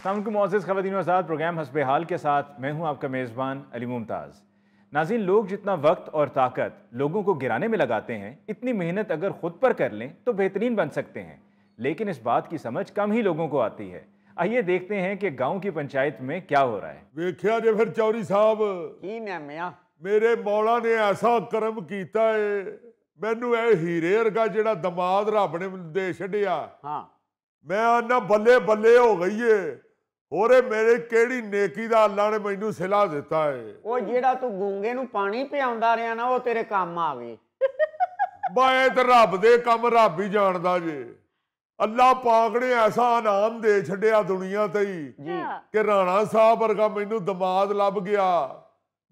अस्सलाम मुअज़्ज़िज़ ख़वातीन व हज़रात, प्रोग्राम हस्बे हाल के साथ मैं हूं आपका मेज़बान अली मुमताज़। नाज़रीन, लोग जितना वक्त और ताकत लोगों को गिराने में लगाते हैं, इतनी मेहनत अगर खुद पर कर लें तो बेहतरीन बन सकते हैं, लेकिन इस बात की समझ कम ही लोगों को आती है। आइए देखते हैं कि गाँव की पंचायत में क्या हो रहा है। वेख्या जे फिर चौधरी साहब, की नैमिया मेरे मौला ने ऐसा करम कीता है, मैनू ए हीरे वर्गा जेड़ा दमाद रब ने दे छड्डिया। हाँ मैं आना बल्ले बल्ले हो गई है। होरे मेरे केड़ी नेकी दा अल्लाह ने मैनू सिला दिता है। वो जेड़ा तू गूंगे नू पानी पियाउंदा रहा ना, वो तेरे काम आवे। बाए ते रब दे कम रब ही जानदा जे। अल्लाह पाक ने ऐसा इनाम दे छड्डिया दुनिया ते ही जी कि राणा साहब वर्गा मैनू दमाद लभ गया,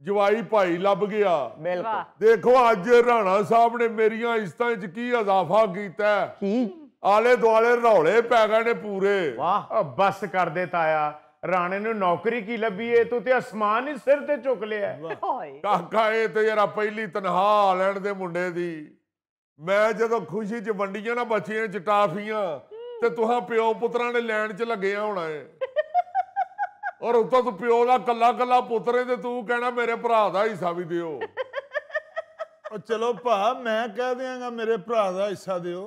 जवाई भाई लभ गया। बिल्कुल। देखो अज राणा साहब ने मेरिया इज्जतां च की इजाफा कीता है। की आले दुआले रौले पै गए ने पूरे। वाह बस कर दे ताया, राणे ने नौकरी की लभी है तू ते आसमान ही सिर ते चुक लिया है। काका ये तो जरा पहली तनख्वाह लैण दे मुंडे दी। मैं जदों खुशी च वंडियां ना बच्चियां च टाफियां ते तुहां प्यो पुत्रा ने लैण च लगे होना है। और उत्तों तू प्यो दा कल्ला कल्ला पुत्र है ते तू कहना मेरे भरा दा हिस्सा भी दिओ। चलो भा मैं कह देंगा मेरे भरा दा हिस्सा दिओ।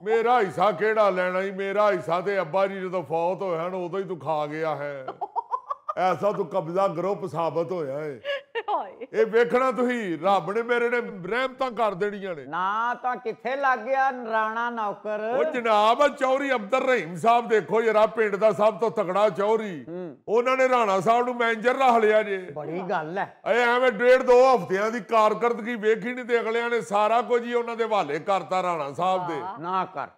मेरा हिस्सा केड़ा लेना ही, मेरा हिस्सा ते अब्बा जी जो फौत होया न उदों ही तू खा गया है। ऐसा तू कब्जा ग्रुप साबित होया है। ये वेखना तुही रब ने मेरे ने रहमतां कर देनियां ने। ना तो किथे लग गया राणा नौकर। ओ जनाब चौधरी अब्दुल रहीम साहब देखो जरा पिंड दा सब तो तगड़ा चौधरी, उन्होंने राणा साहब नूं मैनेजर रख लिया जे। बड़ी गल है। एवें 1.5-2 हफ्तियां दी कारकर्दगी वेखी नहीं ते अगलियां ने सारा कुछ ही उन्हां दे हवाले करता राणा साहब दे। ना कर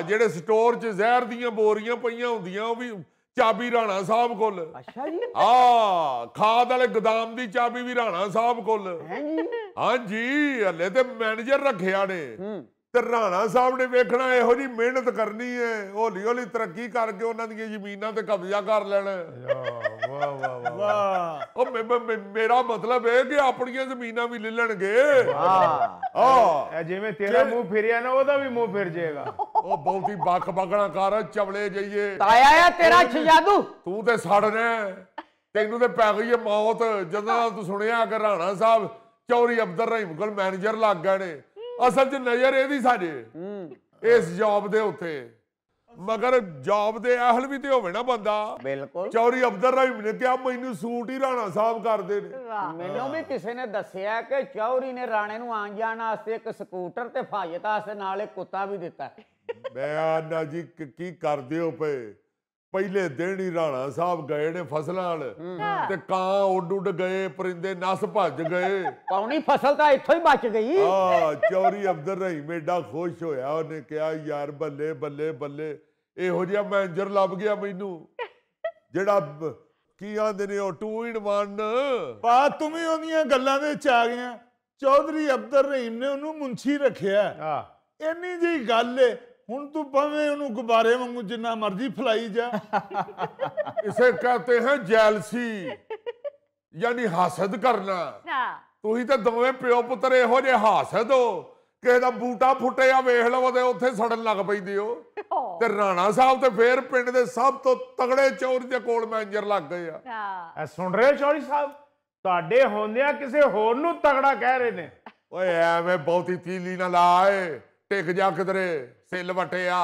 जेड़े स्टोर च जहर दियां बोरियां पईयां हुंदियां ओ भी चाबी राणा साहब कोल। अच्छा जी। खाद वाले गोदाम दी चाबी भी राणा साहब कोल। हाँ जी, हले ते मैनेजर रखिया ने ते राणा साहब ने वेखना इहो जी मेहनत करनी है, हौली हौली तरक्की करके उन्हां दी ज़मीनां ते कब्जा कर लेना। वाह वाह वाह। ओ मेरा मतलब है कि अपनियां ज़मीनां भी ले लैणगे। जिवें तेरा मुंह फिरिया ना ओदा भी मुंह फिर जाएगा। ओ बहुती बक बगड़ा कर चवले जाइए। ताया है तेरा जादू। तू ते सड़ना तेनू ते पै गई है मौत जदों तू सुनिया कि राणा साहब चौधरी अब्दुल रहीम कोल मैनेजर लग गए ने। असल च नजर एदी साजे इस जॉब दे उत्ते, मगर जॉब दे अहल भी ते होवे ना बंदा। बिल्कुल। चौधरी अब्दुल रहीम ने क्या मैनू सूट ही राणा साहब करदे ने। मैनू भी किसी ने दसिया कि चौधरी ने राणे नूं आण जाण वास्ते एक स्कूटर ते फायत वास्ते नाल एक कुत्ता भी दिता। मैं आना जी की करदे हो पे। पहले दिन ही राणा साहब गए ने फसलां वाल ते कां उड गए, परिंदे नस भज गए। पौनी फसल तो इत्थों ही बच गई। चौधरी अब्दुल रहीम एडा खुश होया, उन्हें कहा यार बल्ले बल्ले बल्ले इहो जिहा मैनेजर लभ गया मैनू जेड़ा की आंदे ने 2 in 1। भा तुम ही उहदियां गल्लां दे च आ गया। चौधरी अब्दुल रहीम ने उन्होंने मुंशी रखिया, इन्नी जी गल है। हुण तू भावें उन्होंने गुब्बारे वांगू जिन्ना मर्जी फैलाई जा। इसे कहते हैं जैलसी, यानी हासद करना। तुही ते दोवें प्यो पुत्र इहो जे हासद हो, किसे दा बूटा फुੱਟਿਆ वेख लवो ते उत्थे सड़न लग पैंदे हो। ते राणा साहब ते फिर पिंड दे सब तो तगड़े चौधरी दे कोल मैनेजर लग गए आ। सुन रहे चौधरी साहब, तुहाडे होंदियां किसे होर नूं तगड़ा कह रहे ने। ओए एवें बहुती तीली ना लाए, टिक जा किधरे सिल वटिया।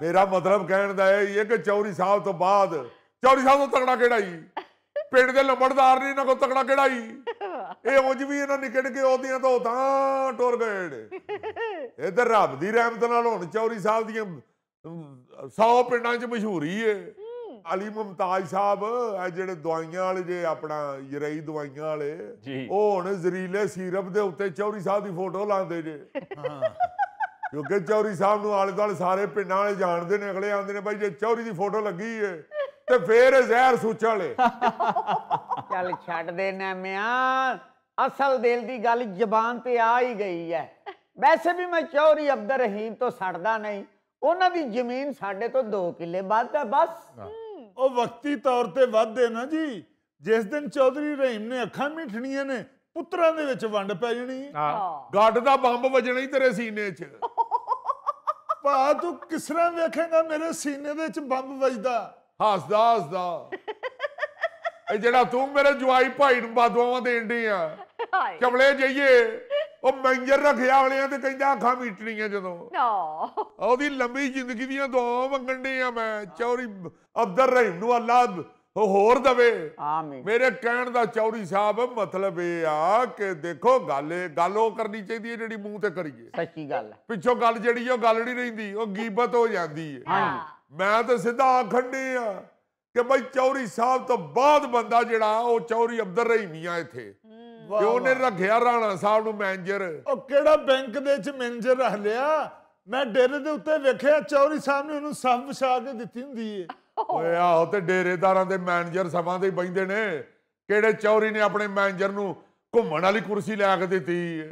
मेरा मतलब कहने दा ये कि चौधरी साहब तो बाद चौधरी साहब तो तगड़ा केड़ा ही पिंड दे लंबड़दार नहीं ना को तगड़ा केड़ा ही। ये उंज भी इन्हां निके निके ओहदियां तो तां टुर गए ने। इधर रब दी रहमत नाल हुण चौधरी साहब दियां 100 पिंडां च मशहूरी है। अली मुमताज साहब जेड़े दवाइयां वाले जे अपना यरई दवाइयां वाले ओ हुण जरीले सीरप दे उत्ते चौधरी साहब दी फोटो लांदे जे। क्योंकि चौधरी साहब नूं आले दुआले सारे पिंडां वाले जानदे ने, अगले आंदे ने भाई जे चौधरी दी फोटो लगी है ते फिर जहर सूचा ले। चल छड्ड दे नैमिया, असल दिल दी गल जबान ते आ ही गई है। वैसे भी मैं चौधरी अब्दुल रहीम तो सड़दा नहीं, उन्हां दी जमीन साडे तो 2 किले वध है बस। ਉਹ ਵਕਤੀ ਤੌਰ ਤੇ ਵਾਧੇ ਨਾ ਜੀ। ਜਿਸ ਦਿਨ ਚੌਧਰੀ ਰਹੀਮ ਨੇ ਅੱਖਾਂ ਮੀਠਣੀਆਂ ਨੇ, ਪੁੱਤਰਾਂ ਦੇ ਵਿੱਚ ਵੰਡ ਪੈ ਜਾਣੀ। ਗੱਡ ਦਾ ਬੰਬ ਵੱਜਣਾ ਹੀ ਤੇਰੇ ਸੀਨੇ 'ਚ। ਭਾ ਤੂੰ ਕਿਸ ਤਰ੍ਹਾਂ ਵੇਖੇਗਾ ਮੇਰੇ ਸੀਨੇ ਦੇ ਵਿੱਚ ਬੰਬ ਵੱਜਦਾ? ਹੱਸਦਾ ਹੱਸਦਾ ਇਹ ਜਿਹੜਾ ਤੂੰ ਮੇਰੇ ਜਵਾਈ ਭਾਈ ਨੂੰ ਬਾਦਵਾਵਾਂ ਦੇਣ ਡਈ ਆ ਹਾਏ ਚਮਲੇ ਜਾਈਏ ਉਹ ਮੈਂਜਰ ਰੱਖਿਆ ਵਾਲਿਆਂ ਤੇ ਕਹਿੰਦਾ ਅੱਖਾਂ ਮੀਟਣੀਆਂ ਜਦੋਂ ਨਾ ਉਹਦੀ ਲੰਬੀ ਜ਼ਿੰਦਗੀ ਦੀਆਂ ਦੁਆਵਾਂ ਮੰਗਣ ਡਈ ਆ ਮੈਂ ਚੌਧਰੀ ਅਬਦਰ ਰਹੀਮ ਨੂੰ ਅੱਲਾ ਹੋਰ ਦਵੇ ਆਮੀਨ। ਮੇਰੇ ਕਹਿਣ ਦਾ ਚੌਧਰੀ ਸਾਹਿਬ ਮਤਲਬ ਇਹ ਆ ਕਿ ਦੇਖੋ ਗੱਲ ਉਹ ਕਰਨੀ ਚਾਹੀਦੀ ਹੈ ਜਿਹੜੀ ਮੂੰਹ ਤੇ ਕਰੀਏ। ਸੱਚੀ ਗੱਲ ਹੈ। ਪਿੱਛੋਂ ਗੱਲ ਜਿਹੜੀ ਉਹ ਗੱਲ ਨਹੀਂ ਰਹਿੰਦੀ, ਉਹ ਗੀਬਤ ਹੋ ਜਾਂਦੀ ਹੈ। ਮੈਂ ਤਾਂ ਸਿੱਧਾ ਆਖਣ ਡਈ ਆ ਕਿ ਬਈ ਚੌਧਰੀ ਸਾਹਿਬ ਤੋਂ ਬਾਅਦ ਬੰਦਾ ਜਿਹੜਾ ਉਹ ਚੌਧਰੀ ਅਬਦਰ ਰਹੀਮ ਹੀ ਆ ਇੱਥੇ ਤੇ ਉਹਨੇ ਰੱਖਿਆ ਰਾਣਾ ਸਾਹਿਬ ਨੂੰ ਮੈਨੇਜਰ। ਉਹ ਕਿਹੜਾ ਬੈਂਕ ਦੇ ਵਿੱਚ ਮੈਨੇਜਰ ਰੱਖ ਲਿਆ? ਮੈਂ ਡੇਰੇ ਦੇ ਉੱਤੇ ਵੇਖਿਆ ਚੌਧਰੀ ਸਾਹਿਬ ਨੇ ਉਹਨੂੰ ਸਭ ਵਿਛਾ ਕੇ ਦਿੱਤੀ ਹੁੰਦੀ ਏ। ਓਏ ਆਹੋ ਤੇ ਡੇਰੇਦਾਰਾਂ ਦੇ ਮੈਨੇਜਰ ਸਭਾਂ ਦੇ ਬੈਂਦੇ ਨੇ। ਕਿਹੜੇ ਚੌਧਰੀ ਨੇ ਆਪਣੇ ਮੈਨੇਜਰ ਨੂੰ ਘੁੰਮਣ ਵਾਲੀ ਕੁਰਸੀ ਲੈ ਕੇ ਦਿੱਤੀ ਏ?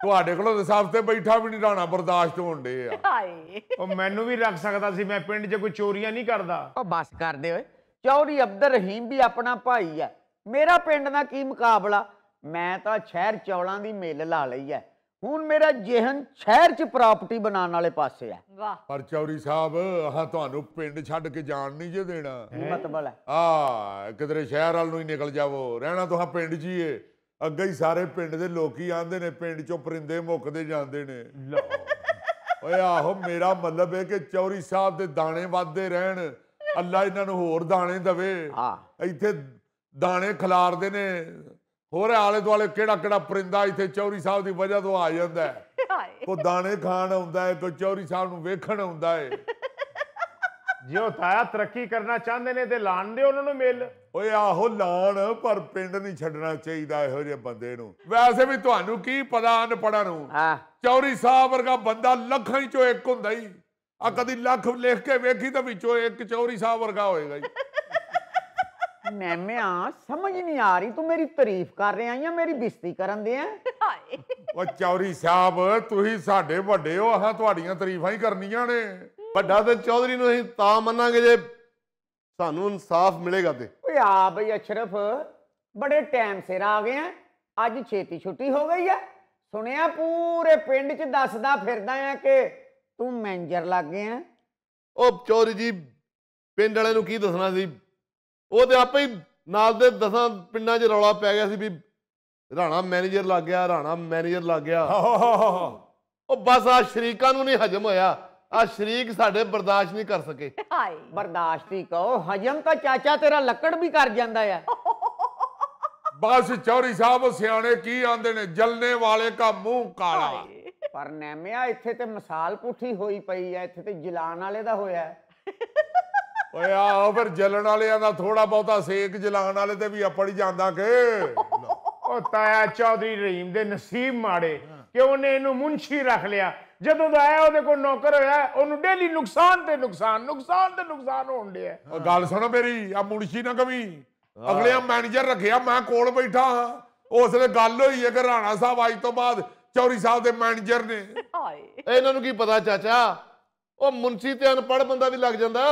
ਤੁਹਾਡੇ ਕੋਲੋਂ ਤਾਂ ਸਭ ਤੇ ਬੈਠਾ ਵੀ ਨਹੀਂ ਰਾਣਾ ਬਰਦਾਸ਼ਤ ਹੋਣ ਡੇ ਆ। ਹਾਏ ਉਹ ਮੈਨੂੰ ਵੀ ਰੱਖ ਸਕਦਾ ਸੀ, ਮੈਂ ਪਿੰਡ 'ਚ ਕੋਈ ਚੋਰੀਆਂ ਨਹੀਂ ਕਰਦਾ। ਉਹ ਬਸ ਕਰਦੇ ਓਏ, ਚੌਧਰੀ ਅਬਦਰ ਰਹੀਮ ਵੀ ਆਪਣਾ ਭਾਈ ਹੈ, ਮੇਰਾ ਪਿੰਡ ਨਾਲ ਕੀ ਮੁਕਾਬਲਾ। ਮੈਂ ਤਾਂ ਸ਼ਹਿਰ ਚੌਲਾਂ ਦੀ ਮਿੱਲ ਲਾ ਲਈ ਹੈ, ਹੁਣ ਮੇਰਾ ਜਿਹਨ ਸ਼ਹਿਰ 'ਚ ਪ੍ਰਾਪਰਟੀ ਬਣਾਉਣ ਵਾਲੇ ਪਾਸੇ ਹੈ। ਵਾਹ ਪਰ ਚੌਧਰੀ ਸਾਹਿਬ ਹਾਂ ਤੁਹਾਨੂੰ ਪਿੰਡ ਛੱਡ ਕੇ ਜਾਣ ਨਹੀਂ ਜੇ ਦੇਣਾ। ਕੀ ਮਤਲਬ ਹੈ? ਕਿਧਰੇ ਸ਼ਹਿਰ ਵੱਲ ਨੂੰ ਹੀ ਨਿਕਲ ਜਾਵੋ, ਰਹਿਣਾ ਤੁਹਾਂ ਪਿੰਡ 'ਚ ਹੀ ਏ। ਅੱਗੇ ਹੀ ਸਾਰੇ ਪਿੰਡ ਦੇ ਲੋਕੀ ਆਂਦੇ ਨੇ ਪਿੰਡ 'ਚੋਂ ਪਰਿੰਦੇ ਮੁੱਕਦੇ ਜਾਂਦੇ ਨੇ। ਓਏ ਆਹੋ ਮੇਰਾ ਮਤਲਬ ਹੈ ਕਿ ਚੌਧਰੀ ਸਾਹਿਬ ਦੇ ਦਾਣੇ ਵੱਧਦੇ ਰਹਿਣ, ਅੱਲਾ ਇਹਨਾਂ ਨੂੰ ਹੋਰ ਦਾਣੇ ਦਵੇ। ਇੱਥੇ ਦਾਣੇ ਖਿਲਾਰਦੇ ਨੇ, ਹੋਰ ਆਲੇ ਦੁਆਲੇ ਕਿਹੜਾ ਕਿਹੜਾ ਪਰਿੰਦਾ ਇੱਥੇ ਚੌਧਰੀ ਸਾਹਿਬ ਦੀ ਵਜ੍ਹਾ ਤੋਂ ਆ ਜਾਂਦਾ ਹੈ। ਹਾਏ ਕੋਈ ਦਾਣੇ ਖਾਣ ਆਉਂਦਾ ਹੈ, ਕੋਈ ਚੌਧਰੀ ਸਾਹਿਬ ਨੂੰ ਵੇਖਣ ਆਉਂਦਾ ਹੈ। ਜੇ ਉਹ ਤਾਇਆ ਤਰੱਕੀ ਕਰਨਾ ਚਾਹੁੰਦੇ ਨੇ ਤੇ ਲਾਣ ਦਿਓ ਉਹਨਾਂ ਨੂੰ ਮਿਲ। ਓਏ ਆਹੋ ਲਾਣ, ਪਰ ਪਿੰਡ ਨਹੀਂ ਛੱਡਣਾ ਚਾਹੀਦਾ ਇਹੋ ਜਿਹੇ ਬੰਦੇ ਨੂੰ। ਵੈਸੇ ਵੀ ਤੁਹਾਨੂੰ ਕੀ ਪਤਾ ਅਨਪੜ੍ਹਾਂ ਨੂੰ, ਚੌਧਰੀ ਸਾਹਿਬ ਵਰਗਾ ਬੰਦਾ ਲੱਖਾਂ ਹੀ ਚੋਂ ਇੱਕ ਹੁੰਦਾ ਹੀ। ਆ ਕਦੀ ਲੱਖ ਲਿਖ ਕੇ ਵੇਖੀ ਤਾਂ ਵਿੱਚੋਂ ਇੱਕ ਚੌਧਰੀ ਸਾਹਿਬ ਵਰਗਾ ਹੋਏਗਾ ਹੀ। ਮੈਮਿਆ ਸਮਝ ਨਹੀਂ ਆ ਰਹੀ, ਤੂੰ ਮੇਰੀ ਤਾਰੀਫ ਕਰ ਰਿਹਾ ਜਾਂ ਮੇਰੀ ਬੇਇੱਜ਼ਤੀ ਕਰਨ ਦੇ ਆ? ਹਾਏ ਓ ਚੌਧਰੀ ਸਾਹਿਬ ਤੁਸੀਂ ਸਾਡੇ ਵੱਡੇ ਹੋ, ਆਹ ਤੁਹਾਡੀਆਂ ਤਾਰੀਫਾਂ ਹੀ ਕਰਨੀਆਂ ਨੇ। ਵੱਡਾ ਤੇ ਚੌਧਰੀ ਨੂੰ ਅਸੀਂ ਤਾਂ ਮੰਨਾਂਗੇ ਜੇ ਸਾਨੂੰ ਇਨਸਾਫ ਮਿਲੇਗਾ ਤੇ। ਓਏ ਆ ਬਈ ਅਸ਼ਰਫ, ਬੜੇ ਟਾਈਮ ਸਿਰ ਆ ਗਏ ਆ, ਅੱਜ ਛੇਤੀ ਛੁੱਟੀ ਹੋ ਗਈ ਆ। ਸੁਣਿਆ ਪੂਰੇ ਪਿੰਡ 'ਚ ਦੱਸਦਾ ਫਿਰਦਾ ਆ ਕਿ ਤੂੰ ਮੈਨੇਜਰ ਲੱਗ ਗਿਆ। ਉਹ ਚੌਧਰੀ ਜੀ ਪਿੰਡ ਵਾਲਿਆਂ ਨੂੰ ਕੀ ਦੱਸਣਾ ਸੀ, ਉਹ ਤੇ ਆਪੇ ਹੀ ਨਾਲ ਦੇ 10 ਪਿੰਡਾਂ 'ਚ ਰੌਲਾ ਪੈ ਗਿਆ ਸੀ ਵੀ ਰਾਣਾ ਮੈਨੇਜਰ ਲੱਗ ਗਿਆ, ਰਾਣਾ ਮੈਨੇਜਰ ਲੱਗ ਗਿਆ। ਉਹ ਬਸ ਆ ਸ਼ਰੀਕਾਂ ਨੂੰ ਨਹੀਂ ਹਜਮ ਹੋਇਆ, ਆ ਸ਼ਰੀਕ ਸਾਡੇ ਬਰਦਾਸ਼ਤ ਨਹੀਂ ਕਰ ਸਕੇ। ਹਾਏ ਬਰਦਾਸ਼ਤ ਹੀ ਕਹੋ, ਹਜਮ ਤਾਂ ਚਾਚਾ ਤੇਰਾ ਲੱਕੜ ਵੀ ਕਰ ਜਾਂਦਾ ਆ। ਬਸ ਚੌਧਰੀ ਸਾਹਿਬ ਸਿਆਣੇ ਕੀ ਆਂਦੇ ਨੇ, ਜਲਨੇ ਵਾਲੇ ਕਾ ਮੂੰਹ ਕਾਲਾ। ਪਰ ਨੈਮਿਆ ਇੱਥੇ ਤੇ ਮਿਸਾਲ ਪੁੱਠੀ ਹੋਈ ਪਈ ਆ, ਇੱਥੇ ਤੇ ਜਲਾਨ ਵਾਲੇ ਦਾ ਹੋਇਆ। ਓਏ ਆਹੋ ਫਿਰ ਜਲਣ ਵਾਲਿਆਂ ਦਾ ਥੋੜਾ ਬਹੁਤਾ ਸੇਕ ਜਲਾਣ ਵਾਲੇ ਤੇ ਵੀ ਅਪੜ ਜਾਂਦਾ ਕਿ। ਉਹ ਤਾਇਆ ਚੌਧਰੀ ਰਹੀਮ ਦੇ ਨਸੀਬ ਮਾੜੇ ਕਿ ਉਹਨੇ ਇਹਨੂੰ ਮੁੰਸ਼ੀ ਰੱਖ ਲਿਆ। ਜਦੋਂ ਦਾ ਆਇਆ ਉਹਦੇ ਕੋਲ ਨੌਕਰ ਹੋਇਆ, ਉਹਨੂੰ ਡੇਲੀ ਨੁਕਸਾਨ ਤੇ ਨੁਕਸਾਨ ਹੋਣ ਡਿਆ। ਗੱਲ ਸੁਣੋ ਮੇਰੀ, ਆ ਮੁਨਸ਼ੀ ਨਾ ਕਵੀ, ਅਗਲਿਆਂ ਮੈਨੇਜਰ ਰੱਖਿਆ, ਮੈਂ ਕੋਲ ਬੈਠਾ ਹਾਂ। ਉਸ ਵੇਲੇ ਗੱਲ ਹੋਈ ਹੈ ਕਿ ਰਾਣਾ ਸਾਹਿਬ ਅੱਜ ਤੋਂ ਬਾਅਦ ਚੌਧਰੀ ਸਾਹਿਬ ਦੇ ਮੈਨੇਜਰ ਨੇ। ਹਾਏ ਇਹਨਾਂ ਨੂੰ ਕੀ ਪਤਾ ਚਾਚਾ, ਉਹ ਮੁੰਸ਼ੀ ਤੇ ਅਨਪੜ੍ਹ ਬੰਦਾ ਵੀ ਲੱਗ ਜਾਂਦਾ।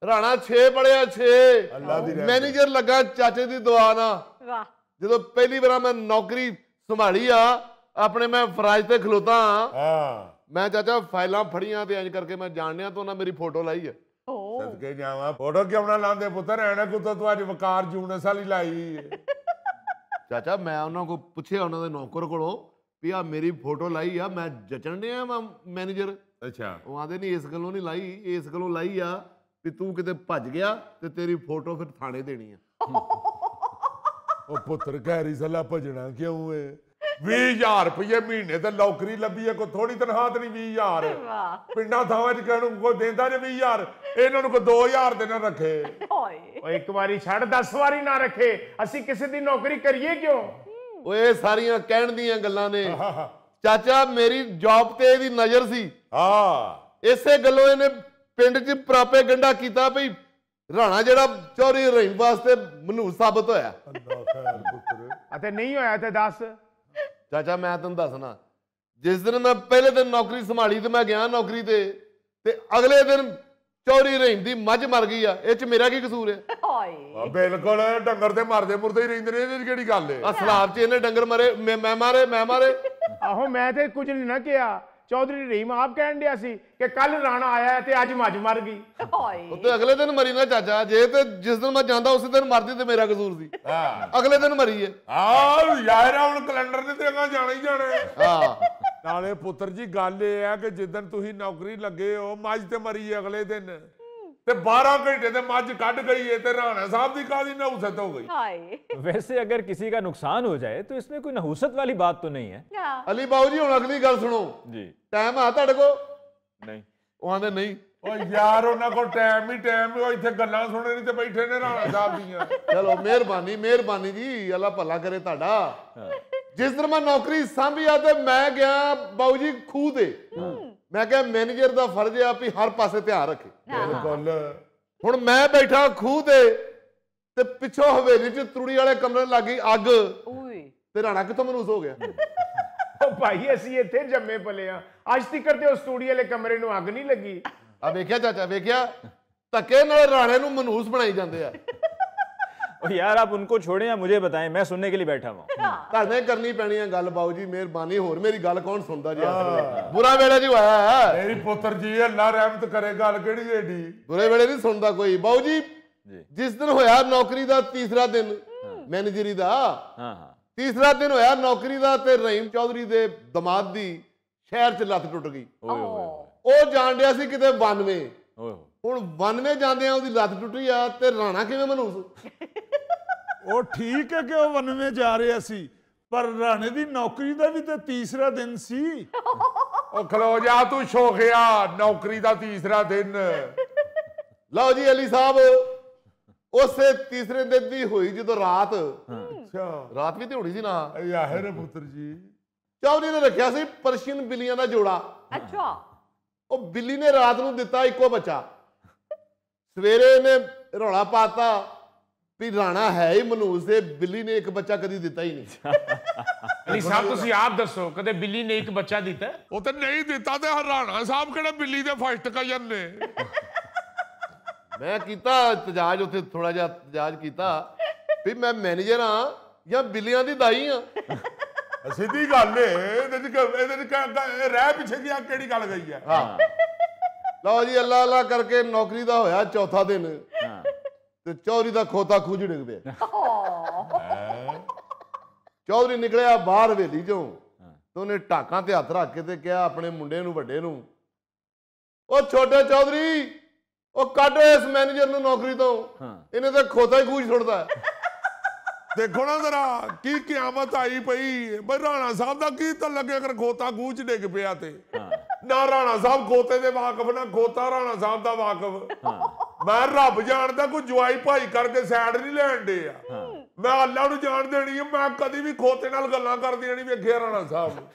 ਰਾਣਾ 6 ਪੜਿਆ 6 ਮੈਨੇਜਰ ਲੱਗਾ ਚਾਚੇ ਦੀ ਦੁਆ ਨਾਲ। ਵਾਹ ਜਦੋਂ ਪਹਿਲੀ ਵਾਰ ਮੈਂ ਨੌਕਰੀ ਸੰਭਾਲੀ ਆ ਆਪਣੇ, ਮੈਂ ਫਰਾਜ ਤੇ ਖਲੋਤਾ ਹਾਂ, ਮੈਂ ਚਾਚਾ ਫਾਈਲਾਂ ਫੜੀਆਂ ਤੇ ਇੰਜ ਕਰਕੇ ਮੈਂ ਜਾਣਿਆ ਤਾਂ ਉਹਨਾਂ ਮੇਰੀ ਫੋਟੋ ਲਾਈ ਆ। ਸਦਕੇ ਜਾਵਾਂ, ਫੋਟੋ ਕਿਉਂ ਨਾ ਲਾਉਂਦੇ ਪੁੱਤਰ, ਐਣਾ ਕੁੱਤਾ ਤੂੰ ਅੱਜ ਵਕਾਰ ਜੂਨਸ ਵਾਲੀ ਲਾਈ। ਚਾਚਾ ਮੈਂ ਉਹਨਾਂ ਕੋਲ ਪੁੱਛਿਆ, ਉਹਨਾਂ ਦੇ ਨੌਕਰ ਕੋਲੋਂ ਵੀ ਆ ਮੇਰੀ ਫੋਟੋ ਲਾਈ ਆ, ਮੈਂ ਜਚਣ ਡਿਆ ਮੈਂ ਮੈਨੇਜਰ। ਅੱਛਾ, ਉਹ ਆਂਦੇ ਨਹੀਂ ਇਸ ਗੱਲੋਂ ਨਹੀਂ ਲਾਈ, ਇਸ ਗੱਲੋਂ ਲਾਈ ਆ ਵੀ ਤੂੰ ਕਿਤੇ ਭੱਜ ਗਿਆ ਤੇ ਤੇਰੀ ਫੋਟੋ ਫਿਰ ਥਾਣੇ ਦੇਣੀ ਆ। ਉਹ ਪੁੱਤਰ ਗੈਰੀ ਸਲਾ ਭਜਣਾ ਕਿਉਂ ਏ? 20,000 ਰੁਪਏ ਮਹੀਨੇ ਤੇ ਨੌਕਰੀ ਲੱਭੀ ਹੈ, ਕੋਈ ਥੋੜੀ ਤਨਖਾਹ ਤੇ ਨਹੀਂ 20,000। ਪਿੰਡਾਂ ਥਾਵਾਂ 'ਚ ਕਹਿਣ ਨੂੰ ਕੋਈ ਦਿੰਦਾ ਜੇ 20,000, ਇਹਨਾਂ ਨੂੰ ਕੋਈ 2,000 ਦੇ ਨਾ ਰੱਖੇ। ਹਾਏ ਉਹ ਇੱਕ ਵਾਰੀ ਛੱਡ 10 ਵਾਰੀ ਨਾ ਰੱਖੇ, ਅਸੀਂ ਕਿਸੇ ਦੀ ਨੌਕਰੀ ਕਰੀਏ ਕਿਉਂ? ਓਏ ਸਾਰੀਆਂ ਕਹਿਣ ਦੀਆਂ ਗੱਲਾਂ ਨੇ ਚਾਚਾ, ਮੇਰੀ ਜੌਬ ਤੇ ਇਹਦੀ ਨਜ਼ਰ ਸੀ। ਇਸੇ ਗੱਲੋਂ ਇਹਨੇ ਪਿੰਡ 'ਚ ਪ੍ਰਾਪੇਗੰਡਾ ਕੀਤਾ ਵੀ ਰਾਣਾ ਜਿਹੜਾ ਚੌਧਰੀ ਰਹੀਮ ਵਾਸਤੇ ਮਨਹੂਸ ਸਾਬਤ ਹੋਇਆ। ਅਤੇ ਨਹੀਂ ਹੋਇਆ ਤੇ ਦੱਸ। ਚਾਚਾ ਮੈਂ ਤੈਨੂੰ ਦੱਸਣਾ, ਜਿਸ ਦਿਨ ਮੈਂ ਪਹਿਲੇ ਦਿਨ ਨੌਕਰੀ ਸੰਭਾਲੀ ਤੇ ਮੈਂ ਗਿਆ ਨੌਕਰੀ ਤੇ ਅਗਲੇ ਦਿਨ ਚੌਧਰੀ ਰਹੀਮ ਦੀ ਮੱਝ ਮਰ ਗਈ ਆ। ਇਹ 'ਚ ਮੇਰਾ ਕੀ ਕਸੂਰ ਹੈ? ਹਾਏ ਬਿਲਕੁਲ, ਡੰਗਰ ਤੇ ਮਰਦੇ ਮੁਰਦੇ ਹੀ ਰਹਿੰਦੇ ਨੇ, ਇਹਦੇ 'ਚ ਕਿਹੜੀ ਗੱਲ ਹੈ? ਆ ਸਲਾਬ 'ਚ ਇਹਨੇ ਡੰਗਰ ਮਰੇ, ਮੈਂ ਮਾਰੇ। ਆਹੋ ਮੈਂ ਤੇ ਕੁਝ ਨਹੀਂ ਨਾ ਕਿਹਾ, ਚੌਧਰੀ ਰਹੀਮ ਆਪ ਕਹਿਣ ਡਿਆ ਸੀ ਕਿ ਕੱਲ ਰਾਣਾ ਆਇਆ ਤੇ ਅੱਜ ਮੱਝ ਮਰ ਗਈ। ਹਾਏ ਉਹ ਤੇ ਅਗਲੇ ਦਿਨ ਮਰੀ ਨਾ ਚਾਚਾ, ਜੇ ਤੇ ਜਿਸ ਦਿਨ ਮੈਂ ਜਾਂਦਾ ਉਸੇ ਦਿਨ ਮਰਦੀ ਤੇ ਮੇਰਾ ਕਸੂਰ ਸੀ। ਅਗਲੇ ਦਿਨ ਮਰੀ ਹੈ। ਯਾਰ ਹੁਣ ਕੈਲੰਡਰ ਨੇ ਤੇ ਅੱਗਾ ਜਾਣਾ ਹੀ ਜਾਣਾ ਹੈ। ਹਾਂ ਨਾਲੇ ਪੁੱਤਰ ਜੀ ਗੱਲ ਇਹ ਹੈ ਕਿ ਜਿੱਦਣ ਤੁਸੀਂ ਨੌਕਰੀ ਲੱਗੇ ਹੋ ਮੱਝ ਤੇ ਮਰੀ ਹੈ ਅਗਲੇ ਦਿਨ, ਤੇ 12 घंटे ਤੇ ਮੱਝ ਕੱਢ ਗਈ ਹੈ ਤੇ ਰਾਣਾ ਸਾਹਿਬ ਦੀ ਕਾਹਦੀ ਨਹੂਸਤ ਹੋ ਗਈ। ਹਾਏ वैसे अगर किसी का नुकसान हो जाए तो इसमें कोई नहुसत वाली बात तो नहीं है। ਹਾਂ ਅਲੀ ਬਾਊ ਜੀ ਹੁਣ ਅਗਲੀ ਗੱਲ ਸੁਣੋ। जी ਟਾਈਮ ਆ ਤੁਹਾਡੇ ਕੋਲ? नहीं ਉਹ ਆਂਦੇ ਨਹੀਂ। ਓ ਯਾਰ ਉਹਨਾਂ ਕੋਲ ਟਾਈਮ ਹੀ ਟਾਈਮ, ਉਹ ਇੱਥੇ ਗੱਲਾਂ ਸੁਣੇ ਨਹੀਂ ਤੇ ਬੈਠੇ ਨੇ ਰਾਣਾ ਸਾਹਿਬ ਦੀਆਂ। ਚਲੋ ਮਿਹਰਬਾਨੀ ਜੀ, ਅੱਲਾ ਭਲਾ ਕਰੇ ਤੁਹਾਡਾ। ਜਿਸ ਦਿਨ ਮੈਂ ਨੌਕਰੀ ਸਾਂਭੀ ਆ ਤੇ ਮੈਂ ਗਿਆ ਬਾਊ ਜੀ ਖੂਹ ਤੇ। ਮੈਂ ਕਿਹਾ ਮੈਨੇਜਰ ਦਾ ਫਰਜ਼ ਆ ਵੀ ਹਰ ਪਾਸੇ ਧਿਆਨ ਰੱਖੇ। ਬਿਲਕੁਲ। ਹੁਣ ਮੈਂ ਬੈਠਾ ਖੂਹ ਤੇ ਪਿੱਛੋਂ ਹਵੇਲੀ 'ਚ ਤੂੜੀ ਵਾਲੇ ਕਮਰੇ ਲੱਗੀ ਅੱਗ, ਓਏ ਤੇ ਰਾਣਾ ਕਿੱਥੋਂ ਮਨੂਸ ਹੋ ਗਿਆ? ਉਹ ਭਾਈ ਅਸੀਂ ਇੱਥੇ ਜੰਮੇ ਪਲੇ ਆ, ਅੱਜ ਤੱਕ ਤੇ ਉਸ ਤੂੜੀ ਵਾਲੇ ਕਮਰੇ ਨੂੰ ਅੱਗ ਨਹੀਂ ਲੱਗੀ। ਆ ਵੇਖਿਆ ਚਾਚਾ, ਵੇਖਿਆ ਧੱਕੇ ਨਾਲ ਰਾਣੇ ਨੂੰ ਮਨੂਸ ਬਣਾਈ ਜਾਂਦੇ ਆ। और यार आप उनको छोड़ें या मुझे बताएं, मैं सुनने के लिए बैठा हुआ हूं। ਤੁਹਾਡੇ ਕਰਨੀ ਪੈਣੀ ਹੈ ਗੱਲ ਬਾਊ ਜੀ, ਮਿਹਰਬਾਨੀ। ਹੋਰ ਮੇਰੀ ਗੱਲ ਕੌਣ ਸੁਣਦਾ ਜੀ? ਬੁਰਾ ਵੇਲੇ ਜੀ ਆਇਆ ਹੈ। ਮੇਰੀ ਪੁੱਤਰ ਜੀ ਅੱਲਾ ਰਹਿਮਤ ਕਰੇ, ਗੱਲ ਕਿਹੜੀ ਏਡੀ? ਬੁਰੇ ਵੇਲੇ ਨਹੀਂ ਸੁਣਦਾ ਕੋਈ ਬਾਊ ਜੀ। ਜਿਸ ਦਿਨ ਹੋਇਆ ਨੌਕਰੀ ਦਾ ਤੀਸਰਾ ਦਿਨ ਮੈਨੇਜਰੀ ਦਾ, हाँ हाँ ਤੀਸਰਾ ਦਿਨ ਹੋਇਆ ਨੌਕਰੀ ਦਾ, ਤੇ ਰਹੀਮ ਚੌਧਰੀ ਦੇ ਦਮਾਦ ਦੀ ਸ਼ਹਿਰ 'ਚ ਲੱਤ ਟੁੱਟ ਗਈ। ਉਹ ਜਾਣ ਡਿਆ ਸੀ ਕਿਤੇ 92। ओए ਹੁਣ 92 ਜਾਂਦਿਆਂ ਉਹਦੀ ਲੱਤ ਟੁੱਟੀ ਆ, ਤੇ ਰਾਣਾ ਕਿਵੇਂ ਮਨੂਸ? ਉਹ ਠੀਕ ਹੈ ਕਿ ਉਹ 92 ਜਾ ਰਿਹਾ ਸੀ, ਪਰ ਰਾਣੇ ਦੀ ਨੌਕਰੀ ਦਾ ਵੀ ਤਾਂ ਤੀਸਰਾ ਦਿਨ ਸੀ। ਉਹ ਖਲੋ ਜਾ ਤੂੰ ਸ਼ੋਖਿਆ, ਨੌਕਰੀ ਦਾ ਤੀਸਰਾ ਦਿਨ। ਲਓ ਜੀ ਅਲੀ ਸਾਹਿਬ, ਉਸੇ ਤੀਸਰੇ ਦਿਨ ਦੀ ਹੋਈ ਜਦੋਂ ਰਾਤ ਅੱਛਾ ਵੀ ਤੇ ਹੋਣੀ ਸੀ ਨਾ। ਯਾਰ ਪੁੱਤਰ ਜੀ ਚੌਧਰੀ ਨੇ ਰੱਖਿਆ ਸੀ ਪਰਸ਼ੀਅਨ ਬਿੱਲੀਆਂ ਦਾ ਜੋੜਾ। ਅੱਛਾ ਉਹ ਬਿੱਲੀ ਨੇ ਰਾਤ ਨੂੰ ਦਿੱਤਾ ਇੱਕੋ ਬੱਚਾ। ਸਵੇਰੇ ਇਹਨੇ ਰੌਲਾ ਪਾਤਾ ਵੀ ਰਾਣਾ ਹੈ ਹੀ ਮਨੂਸ, ਤੇ ਬਿੱਲੀ ਨੇ ਇੱਕ ਬੱਚਾ ਕਦੀ ਦਿੱਤਾ ਹੀ ਨਹੀਂ। ਅਲੀ ਸਾਹਿਬ ਤੁਸੀਂ ਆਪ ਦੱਸੋ, ਕਦੇ ਬਿੱਲੀ ਨੇ ਇੱਕ ਬੱਚਾ ਦਿੱਤਾ? ਉਹ ਤੇ ਨਹੀਂ ਦਿੱਤਾ, ਤੇ ਰਾਣਾ ਸਾਹਿਬ ਕਿਹੜੇ ਬਿੱਲੀ ਦੇ ਫਸਟ ਕਜਨ ਨੇ। ਮੈਂ ਕੀਤਾ ਇਤਜਾਜ, ਉੱਥੇ ਥੋੜਾ ਜਿਹਾ ਇਤਜਾਜ ਕੀਤਾ ਵੀ ਮੈਂ ਮੈਨੇਜਰ ਹਾਂ ਜਾਂ ਬਿੱਲੀਆਂ ਦੀ ਦਾਈ ਹਾਂ। ਸਿੱਧੀ ਗੱਲ ਏ, ਇਹਦੇ ਚ ਰਹਿ ਪਿੱਛੇ ਗਿਆ ਕਿਹੜੀ ਗੱਲ ਗਈ ਆ? ਹਾਂ ਲਓ ਜੀ, ਅੱਲਾ ਅੱਲਾ ਕਰਕੇ ਨੌਕਰੀ ਦਾ ਹੋਇਆ ਚੌਥਾ ਦਿਨ, ਤੇ ਚੌਧਰੀ ਦਾ ਖੋਤਾ ਖੂਜ ਡਿੱਗ ਪਿਆ। ਚੌਧਰੀ ਨਿਕਲਿਆ ਬਾਹਰ ਹਵੇਲੀ ਚੋਂ, ਤੇ ਉਹਨੇ ਢਾਕਾਂ ਤੇ ਹੱਥ ਰੱਖ ਕੇ ਤੇ ਕਿਹਾ ਆਪਣੇ ਮੁੰਡੇ ਨੂੰ, ਵੱਡੇ ਨੂੰ, ਉਹ ਛੋਟੇ ਚੌਧਰੀ, ਉਹ ਕੱਢ ਇਸ ਮੈਨੇਜਰ ਨੂੰ ਨੌਕਰੀ ਤੋਂ, ਇਹਨੇ ਤਾਂ ਖੋਤਾ ਹੀ ਖੂਜ ਛੁੱਟਦਾ। ਦੇਖੋ ਨਾ ਜ਼ਰਾ ਕੀ ਕਿਆਮਤ ਆਈ ਪਈ। ਬਈ ਰਾਣਾ ਸਾਹਿਬ ਦਾ ਕੀ ਤਾਂ ਲੱਗੇ ਅਗਰ ਖੋਤਾ ਗੂਚ ਡਿੱਗ ਪਿਆ ਤੇ ਨਾ ਰਾਣਾ ਸਾਹਿਬ ਖੋਤੇ ਦੇ ਵਾਕਫ, ਨਾ ਖੋਤਾ ਰਾਣਾ ਸਾਹਿਬ ਦਾ ਵਾਕਫ। ਮੈਂ ਰੱਬ ਜਾਣਦਾ ਕੋਈ ਜਵਾਈ ਭਾਈ ਕਰਕੇ ਸਾਈਡ ਨਹੀਂ ਲੈਣ ਦੇ ਆ। ਮੈਂ ਅੱਲਾ ਨੂੰ ਜਾਣ ਦੇਣੀ ਆ, ਮੈਂ ਕਦੀ ਵੀ ਖੋਤੇ ਨਾਲ ਗੱਲਾਂ ਕਰਦੀਆਂ ਨਹੀਂ ਵੇਖਿਆ ਰਾਣਾ ਸਾਹਿਬ ਨੂੰ।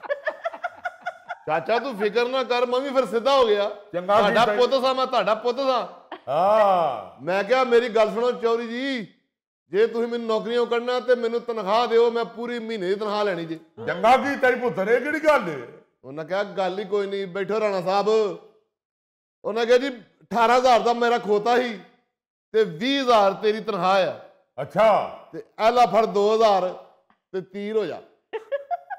ਚਾਚਾ ਤੂੰ ਫਿਕਰ ਨਾ ਕਰ, ਮੈਂ ਵੀ ਫਿਰ ਸਿੱਧਾ ਹੋ ਗਿਆ। ਚੰਗਾ ਤੁਹਾਡਾ ਕੀਤਾ। ਪੁੱਤ ਸਾਂ, ਮੈਂ ਤੁਹਾਡਾ ਪੁੱਤ ਸਾਂ। ਹਾਂ ਮੈਂ ਕਿਹਾ ਮੇਰੀ ਗੱਲ ਸੁਣੋ ਚੌਧਰੀ ਜੀ, ਜੇ ਤੁਸੀਂ ਮੈਨੂੰ ਨੌਕਰੀਆਂ ਕੱਢਣਾ ਤੇ ਮੈਨੂੰ ਤਨਖਾਹ ਦਿਓ, ਮੈਂ ਪੂਰੀ ਮਹੀਨੇ ਦੀ ਤਨਖਾਹ ਲੈਣੀ ਜੀ। ਚੰਗਾ ਕੀਤਾ ਜੀ ਪੁੱਤਰ, ਇਹ ਕਿਹੜੀ ਗੱਲ ਏ? ਉਹਨਾਂ ਕਿਹਾ ਗੱਲ ਹੀ ਕੋਈ ਨਹੀਂ, ਬੈਠੋ ਰਾਣਾ ਸਾਹਿਬ। ਉਹਨਾਂ ਕਿਹਾ ਜੀ 18,000 ਦਾ ਮੇਰਾ ਖੋਤਾ ਸੀ ਤੇ 20,000 ਤੇਰੀ ਤਨਖਾਹ ਆ। ਅੱਛਾ ਤੇ ਐਲਾ ਫੜ 2,000 ਤੇ ਤੀਰ ਹੋ ਜਾ।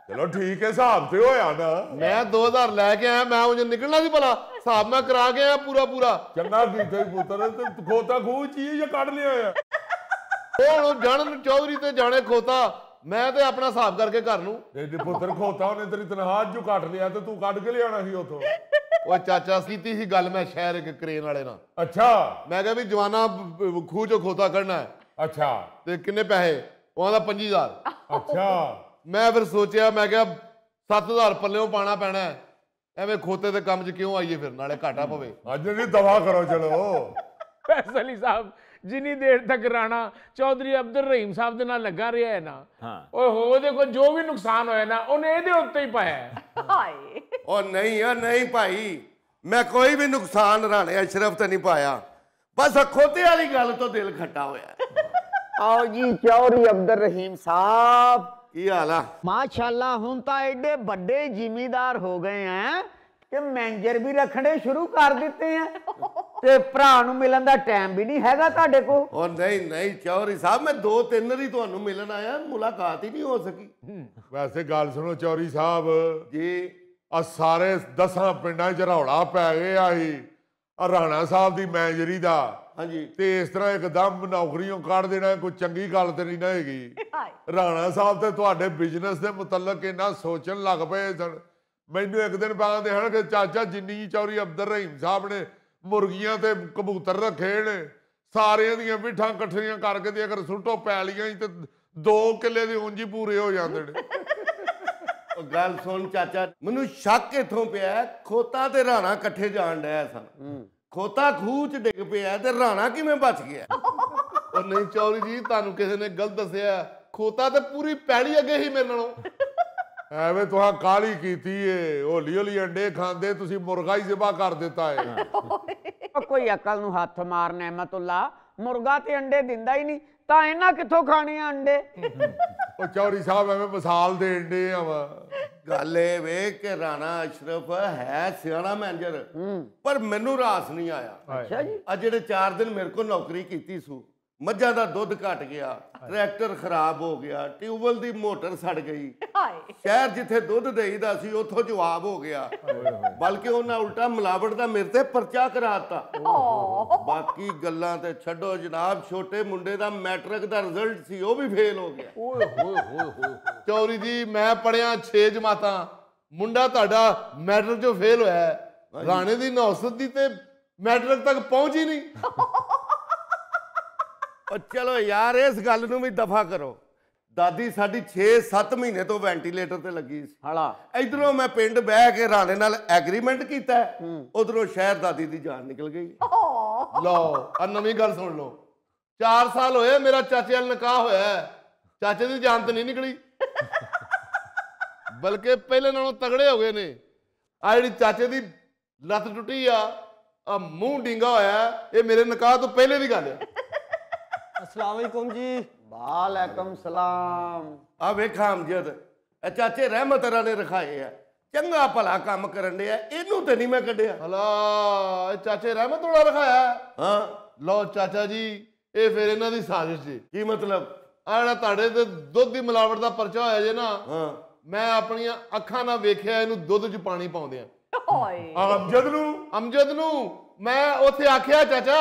ਚਲੋ ਠੀਕ ਹੈ, ਹਿਸਾਬ ਤੇ ਹੋਇਆ ਨਾ। ਮੈਂ 2,000 ਲੈ ਕੇ ਆਇਆ, ਮੈਂ ਉਹ ਨਿਕਲਣਾ ਸੀ ਭਲਾ, ਹਿਸਾਬ ਮੈਂ ਕਰਾ ਕੇ ਆਇਆ ਪੂਰਾ। ਚੰਗਾ ਕੀਤਾ ਜੀ ਪੁੱਤਰ, ਤੇ ਖੋਤਾ ਖੂਹ ਚੀਜ਼ ਜਾਂ ਕੱਢ ਲਿਆ ਆ। ਹੁਣ ਜਾਣਨ ਚੌਧਰੀ ਤੇ ਜਾਣੇ ਖੋਤਾ, ਮੈਂ ਤੇ ਆਪਣਾ ਹਿਸਾਬ ਕਰਕੇ ਘਰ ਨੂੰ। ਇਹਦੇ ਪੁੱਤਰ ਖੋਤਾ ਉਹਨੇ ਤੇਰੀ ਤਨਖਾਹ ਜੋ ਕੱਟ ਲਿਆ ਤੇ ਤੂੰ ਕੱਢ ਕੇ ਲਿਆਉਣਾ ਸੀ ਉਥੋਂ। ਉਹ ਚਾਚਾ ਕੀਤੀ ਸੀ ਗੱਲ ਮੈਂ ਸ਼ਹਿਰ ਇੱਕ ਕਰੇਨ ਵਾਲੇ ਨਾਲ। ਅੱਛਾ ਮੈਂ ਕਿਹਾ ਵੀ ਜਵਾਨਾ ਖੂਹ ਚੋਂ ਖੋਤਾ ਕੱਢਣਾ ਹੈ, ਅੱਛਾ ਤੇ ਕਿੰਨੇ ਪੈਸੇ? ਉਹ ਆਂਦਾ 25,000। ਅੱਛਾ ਮੈਂ ਫਿਰ ਸੋਚਿਆ, ਮੈਂ ਕਿਹਾ 7,000 ਪੱਲਿਓਂ ਪਾਣਾ ਪੈਣਾ ਹੈ, ਐਵੇਂ ਖੋਤੇ ਦੇ ਕੰਮ 'ਚ ਕਿਉਂ ਆਈਏ, ਫਿਰ ਨਾਲੇ ਘਾਟਾ ਪਵੇ। ਅੱਜ ਨਹੀਂ ਦਵਾ ਕਰੋ ਚਲੋ। ਫੈਸਲ ਅਲੀ ਸਾਹਿਬ ਜਿੰਨੀ ਦੇਰ ਤੱਕ ਰਾਣਾ ਚੌਧਰੀ ਅਬਦੁਲ ਰਹੀਮ ਸਾਹਿਬ ਦੇ ਨਾਲ ਲੱਗਾ ਰਿਹਾ ਹੈ ਨਾ, ਓਏ ਹੋ ਉਹਦੇ ਕੋਲ ਜੋ ਵੀ ਨੁਕਸਾਨ ਹੋਇਆ ਨਾ ਉਹਨੇ ਇਹਦੇ ਉੱਤੇ ਹੀ ਪਾਇਆ। ਹਾਏ ਉਹ ਨਹੀਂ ਭਾਈ, ਮੈਂ ਕੋਈ ਵੀ ਨੁਕਸਾਨ ਰਾਣੇ ਅਸ਼ਰਫ ਤੇ ਨਹੀਂ ਪਾਇਆ, ਬਸ ਖੋਤੇ ਵਾਲੀ ਗੱਲ ਤੋਂ ਦਿਲ ਖੱਟਾ ਹੋਇਆ। आओ जी चौधरी अब्दुल रहीम साहब, ਕੀ ਹਾਲ ਆ? माशाल्लाह हुण तां एडे बड़े जिमीदार हो गए हैं कि मैनेजर भी रखने शुरू कर दिते हैं ते भरा नूं मिलन दा टाइम भी नहीं हैगा तुहाडे कोल। ਉਹ ਨਹੀਂ ਚੌਧਰੀ ਸਾਹਿਬ, ਮੈਂ 2-3 ਵਾਰੀ ਤੁਹਾਨੂੰ ਮਿਲਣ ਆਇਆ, ਮੁਲਾਕਾਤ ਹੀ ਨਹੀਂ ਹੋ ਸਕੀ। ਵੈਸੇ ਗੱਲ ਸੁਣੋ ਚੌਧਰੀ ਸਾਹਿਬ ਜੀ, ਆ ਸਾਰੇ 10 ਪਿੰਡਾਂ 'ਚ ਰੌਲਾ ਪੈ ਗਿਆ ਸੀ ਆ ਰਾਣਾ ਸਾਹਿਬ ਦੀ ਮੈਨੇਜਰੀ ਦਾ। ਹਾਂਜੀ ਤੇ ਇਸ ਤਰ੍ਹਾਂ ਇੱਕਦਮ ਨੌਕਰੀਆਂ ਕੱਢ ਦੇਣਾ ਕੋਈ ਚੰਗੀ ਗੱਲ ਤੇ ਨਹੀਂ ਨਾ ਹੈਗੀ। ਰਾਣਾ ਸਾਹਿਬ ਤੇ ਤੁਹਾਡੇ ਬਿਜ਼ਨਸ ਦੇ ਮੁਤਲਕ ਇੰਨਾ ਸੋਚਣ ਲੱਗ ਪਏ ਸਨ। ਮੈਨੂੰ ਇੱਕ ਦਿਨ ਬਾਅਦ ਹਨ ਕਿ ਚਾਚਾ ਜਿੰਨੀ ਚੌਧਰੀ ਅਬਦੁਰ ਰਹੀਮ ਸਾਹਿਬ ਨੇ ਮੁਰਗੀਆਂ ਤੇ ਕਬੂਤਰ ਰੱਖੇ ਨੇ, ਸਾਰਿਆਂ ਦੀਆਂ ਬਿੱਠਾਂ ਇਕੱਠੀਆਂ ਕਰਕੇ ਤੇ ਅਗਰ ਸੁੱਟੋ ਪੈਲੀਆਂ ਤੇ 2 ਕਿੱਲੇ ਦੇ ਉਂਝ ਹੀ ਪੂਰੇ ਹੋ ਜਾਂਦੇ ਨੇ। ਉਹ ਗੱਲ ਸੁਣ ਚਾਚਾ, ਮੈਨੂੰ ਸ਼ੱਕ ਇੱਥੋਂ ਪਿਆ ਖੋਤਾ ਤੇ ਰਾਣਾ ਇਕੱਠੇ ਜਾਣ ਡਿਆ ਸਨ। ਖੋਤਾ ਖੂਹ 'ਚ ਡਿੱਗ ਪਿਆ ਤੇ ਰਾਣਾ ਕਿਵੇਂ ਬਚ ਗਿਆ? ਉਹ ਨਹੀਂ ਚੌਧਰੀ ਜੀ, ਤੁਹਾਨੂੰ ਕਿਸੇ ਨੇ ਗਲਤ ਦੱਸਿਆ। ਖੋਤਾ ਤੇ ਪੂਰੀ ਪੈਲੀ ਅੱਗੇ ਹੀ ਮੇਰੇ ਨਾਲੋਂ। ਐਵੇਂ ਤੁਹਾਂ ਕਾਹਲੀ ਕੀਤੀ ਏ, ਹੌਲੀ ਹੌਲੀ ਅੰਡੇ ਖਾਂਦੇ ਤੁਸੀਂ ਮੁਰਗਾ ਹੀ ਜ਼ਿਬਾ ਕਰ ਦਿੱਤਾ ਏ। ਕੋਈ ਅਕਲ ਨੂੰ ਹੱਥ ਮਾਰ ਨਹਿਮਤੁੱਲਾ, ਮੁਰਗਾ ਤੇ ਅੰਡੇ ਦਿੰਦਾ ਹੀ ਨਹੀਂ ਤਾਂ ਇਹਨਾਂ ਕਿੱਥੋਂ ਖਾਣੇ ਆ ਅੰਡੇ? ਉਹ ਚੌਧਰੀ ਸਾਹਿਬ ਐਵੇਂ ਮਿਸਾਲ ਦੇਣ ਡੇ ਆ ਵਾ। ਗੱਲ ਇਹ ਵੇ ਕਿ ਰਾਣਾ ਅਸ਼ਰਫ ਹੈ ਸਿਆਣਾ ਮੈਨੇਜਰ, ਪਰ ਮੈਨੂੰ ਰਾਸ ਨਹੀਂ ਆਇਆ। ਅੱਛਾ ਜੀ। ਆ ਜਿਹੜੇ 4 ਦਿਨ ਮੇਰੇ ਕੋਲ ਨੌਕਰੀ ਕੀਤੀ ਸੂ, ਮੱਝਾਂ ਦਾ ਦੁੱਧ ਘਟ ਗਿਆ, ਟਰੈਕਟਰ ਖਰਾਬ ਹੋ ਗਿਆ, ਟਿਊਬਵੈਲ ਦੀ ਮੋਟਰ ਸੜ ਗਈ, ਸ਼ਹਿਰ ਜਿੱਥੇ ਦੁੱਧ ਦੇਈਦਾ ਸੀ ਉੱਥੋਂ ਜਵਾਬ ਹੋ ਗਿਆ, ਬਲਕਿ ਉਹਨਾਂ ਉਲਟਾ ਮਿਲਾਵਟ ਦਾ ਮੇਰੇ ਤੇ ਪਰਚਾ ਕਰਾਤਾ। ਬਾਕੀ ਗੱਲਾਂ ਤੇ ਛੱਡੋ ਜਨਾਬ, ਛੋਟੇ ਮੁੰਡੇ ਦਾ ਮੈਟ੍ਰਿਕ ਦਾ ਰਿਜ਼ਲਟ ਸੀ ਉਹ ਵੀ ਫੇਲ ਹੋ ਗਿਆ। ਓਏ ਹੋਏ ਹੋਏ ਹੋਏ ਚੌਧਰੀ ਜੀ, ਮੈਂ ਪੜਿਆ 6 ਜਮਾਤਾਂ, ਮੁੰਡਾ ਤੁਹਾਡਾ ਮੈਟ੍ਰਿਕ 'ਚੋਂ ਫੇਲ ਹੋਇਆ। ਰਾਣੇ ਦੀ ਨੌਸਤ ਦੀ ਤੇ ਮੈਟ੍ਰਿਕ ਤੱਕ ਪਹੁੰਚ ਹੀ ਨਹੀਂ। ਉਹ ਚਲੋ ਯਾਰ, ਇਸ ਗੱਲ ਨੂੰ ਵੀ ਦਫਾ ਕਰੋ। ਦਾਦੀ ਸਾਡੀ 6-7 ਮਹੀਨੇ ਤੋਂ ਵੈਂਟੀਲੇਟਰ ਤੇ ਲੱਗੀ ਸੀ। ਹਲਾ ਇਧਰੋਂ ਮੈਂ ਪਿੰਡ ਬਹਿ ਕੇ ਰਾਣੇ ਨਾਲ ਐਗਰੀਮੈਂਟ ਕੀਤਾ, ਉਧਰੋਂ ਸ਼ਹਿਰ ਦਾਦੀ ਦੀ ਜਾਨ ਨਿਕਲ ਗਈ। ਲਓ ਆ ਨਵੀਂ ਗੱਲ ਸੁਣ ਲਓ। 4 ਸਾਲ ਹੋਏ ਮੇਰਾ ਚਾਚੇ ਨਾਲ ਨਿਕਾਹ ਹੋਇਆ, ਚਾਚੇ ਦੀ ਜਾਨ ਤਾਂ ਨਹੀਂ ਨਿਕਲੀ, ਬਲਕਿ ਪਹਿਲੇ ਨਾਲੋਂ ਤਗੜੇ ਹੋ ਗਏ ਨੇ। ਆ ਜਿਹੜੀ ਚਾਚੇ ਦੀ ਲੱਤ ਟੁੱਟੀ ਆ ਮੂੰਹ ਡਿੰਗਾ ਹੋਇਆ, ਇਹ ਮੇਰੇ ਨਿਕਾਹ ਤੋਂ ਪਹਿਲੇ ਦੀ ਗੱਲ ਹੈ। अस्सलाम वालेकुम जी। वालेकुम सलाम। ਆ ਵੇਖਾਂ ਅਮਜਦ, ਇਹ ਚਾਚੇ ਰਹਿਮਤ ਰਾਂ ਨੇ ਰਖਾਏ ਆ, ਚੰਗਾ ਭਲਾ ਕੰਮ ਕਰਨ ਡਿਆ, ਇਹਨੂੰ ਤੇ ਨਹੀਂ ਮੈਂ ਕੱਢਿਆ। ਹਲਾ ਇਹ ਚਾਚੇ ਰਹਿਮਤ ਥੋੜਾ ਰਖਾਇਆ। ਹਾਂ ਲਓ ਚਾਚਾ ਜੀ, ਇਹ ਫਿਰ ਇਹਨਾਂ ਦੀ ਸਾਜ਼ਿਸ਼ ਜੀ। ਕੀ ਮਤਲਬ? ਆ ਜਿਹੜਾ ਤੁਹਾਡੇ ਤੇ ਦੁੱਧ ਦੀ ਮਿਲਾਵਟ ਦਾ ਪਰਚਾ ਹੋਇਆ ਜੇ ਨਾ, ਹਾਂ ਮੈਂ ਆਪਣੀਆਂ ਅੱਖਾਂ ਨਾਲ ਵੇਖਿਆ ਇਹਨੂੰ ਦੁੱਧ 'ਚ ਪਾਣੀ ਪਾਉਂਦੇ ਆ। ਅਮਜਦ ਨੂੰ ਮੈਂ ਉੱਥੇ ਆਖਿਆ, ਚਾਚਾ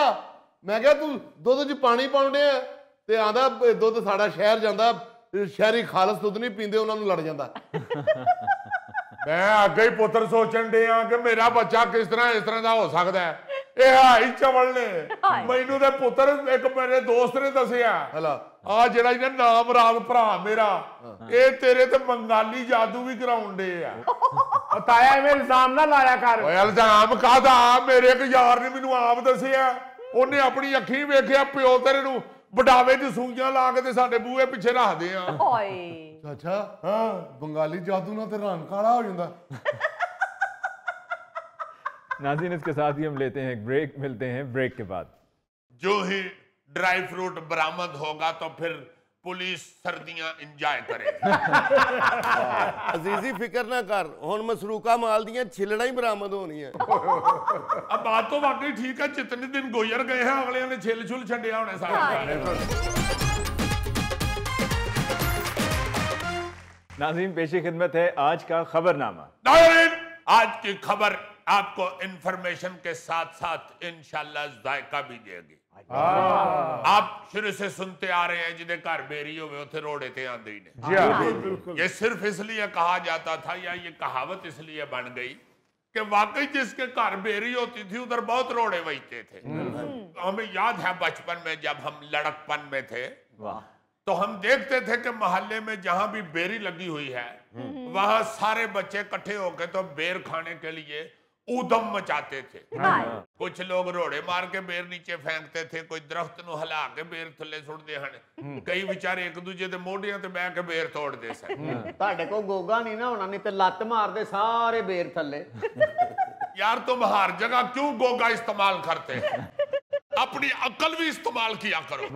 ਮੈਂ ਕਿਹਾ ਤੂੰ ਦੁੱਧ 'ਚ ਪਾਣੀ ਪਾਉਂਦੇ ਆ, ਤੇ ਆਂਦਾ ਦੁੱਧ ਸਾਡਾ ਸ਼ਹਿਰ ਜਾਂਦਾ, ਸ਼ਹਿਰੀ ਖਾਲਸ ਦੁੱਧ ਨਹੀਂ ਪੀਂਦੇ, ਉਹਨਾਂ ਨੂੰ ਲੜ ਜਾਂਦਾ। ਮੈਂ ਅੱਗੇ ਹੀ ਪੁੱਤਰ ਸੋਚਣ ਡਿਆ ਕਿ ਮੇਰਾ ਬੱਚਾ ਕਿਸ ਤਰ੍ਹਾਂ ਇਸ ਤਰ੍ਹਾਂ ਦਾ ਹੋ ਸਕਦਾ ਹੈ। ਇਹ ਹੈ ਹੀ ਚਵਲ ਨੇ। ਮੈਨੂੰ ਤੇ ਪੁੱਤਰ ਇੱਕ ਮੇਰੇ ਦੋਸਤ ਨੇ ਦੱਸਿਆ, ਹਲਾ ਆ ਜਿਹੜਾ ਇਹਦਾ ਨਾਮ ਰਾਜ ਭਰਾ ਮੇਰਾ, ਇਹ ਤੇਰੇ ਤੇ ਬੰਗਾਲੀ ਜਾਦੂ ਵੀ ਕਰਾਉਂਦੇ ਆ। ਤਾਇਆ ਐਵੇਂ ਇਲਜ਼ਾਮ ਨਾ ਲਾਇਆ ਕਰ। ਓਏ ਇਲਜ਼ਾਮ ਕਾਹਦਾ? ਮੇਰੇ ਇੱਕ ਯਾਰ ਨੇ ਮੈਨੂੰ ਆਪ ਦੱਸਿਆ, ਉਹਨੇ ਆਪਣੀ ਅੱਖੀਂ ਵੇਖਿਆ ਪਿਓ ਤੇਰੇ ਨੂੰ ਵਡਾਵੇ 'ਚ ਸੂਈਆਂ ਲਾ ਕੇ ਤੇ ਸਾਡੇ ਬੂਹੇ ਪਿੱਛੇ ਰੱਖਦੇ ਆ। ਚਾਚਾ ਹਾਂ, ਬੰਗਾਲੀ ਜਾਦੂ ਨਾਲ ਤੇ ਰੰਗ ਕਾਲਾ ਹੋ ਜਾਂਦਾ। नाज़रीन, इसके साथ ही हम लेते हैं एक ब्रेक, मिलते हैं ब्रेक के बाद। जो ही ड्राई फ्रूट बरामद होगा तो फिर पुलिस सर्दियां इंजॉय करेगी। ਅਜ਼ੀਜ਼ੀ ਫਿਕਰ ਨਾ ਕਰ, ਹੁਣ ਮਸਰੂਕਾ ਮਾਲ ਦੀਆਂ ਛਿਲੜਾਂ ਹੀ ਬਰਾਮਦ ਹੋਣੀਆਂ। अब बात तो वाकई ठीक है, जितने दिन गुजर गए हैं अगले ने छिल छुल छड़िया होने सारे। नाज़रीन, पेशी खिदमत है आज का खबरनामा। नाज़रीन, आज की खबर आपको इंफॉर्मेशन के साथ साथ इंशाल्लाह जायका भी देगी। आप शुरू से सुनते आ रहे हैं जिन्हें घर बेरी हो उथे रोड़े ते आंदे ही ने। ये सिर्फ इसलिए कहा जाता था या ये कहावत इसलिए बन गई कि वाकई जिसके घर बेरी होती थी उधर बहुत रोड़े बजते थे। हमें याद है बचपन में जब हम लड़कपन में थे, तो हम देखते थे कि मोहल्ले में जहां भी बेरी लगी हुई है वहां सारे बच्चे इकट्ठे होकर तो बेर खाने के लिए ऊधम मचाते थे। कुछ लोग रोड़े मार के बेर नीचे फेंकते थे, कोई दरख्त नु हिला के बेर थल्ले सुटदे हन, कई बेचारे एक दूजे दे मोढियां ते बैठ के बेर तोड़दे सन। ਤੁਹਾਡੇ ਕੋ ਗੋਗਾ ਨਹੀਂ ਨਾ ਹੋਣਾ, ਨਹੀਂ ਤੇ ਲੱਤ ਮਾਰਦੇ ਸਾਰੇ ਬੇਰ ਥੱਲੇ। यार तुम हर जगह क्यों गोगा इस्तेमाल करते हैं? अपनी अकल भी इस्तेमाल किया करो।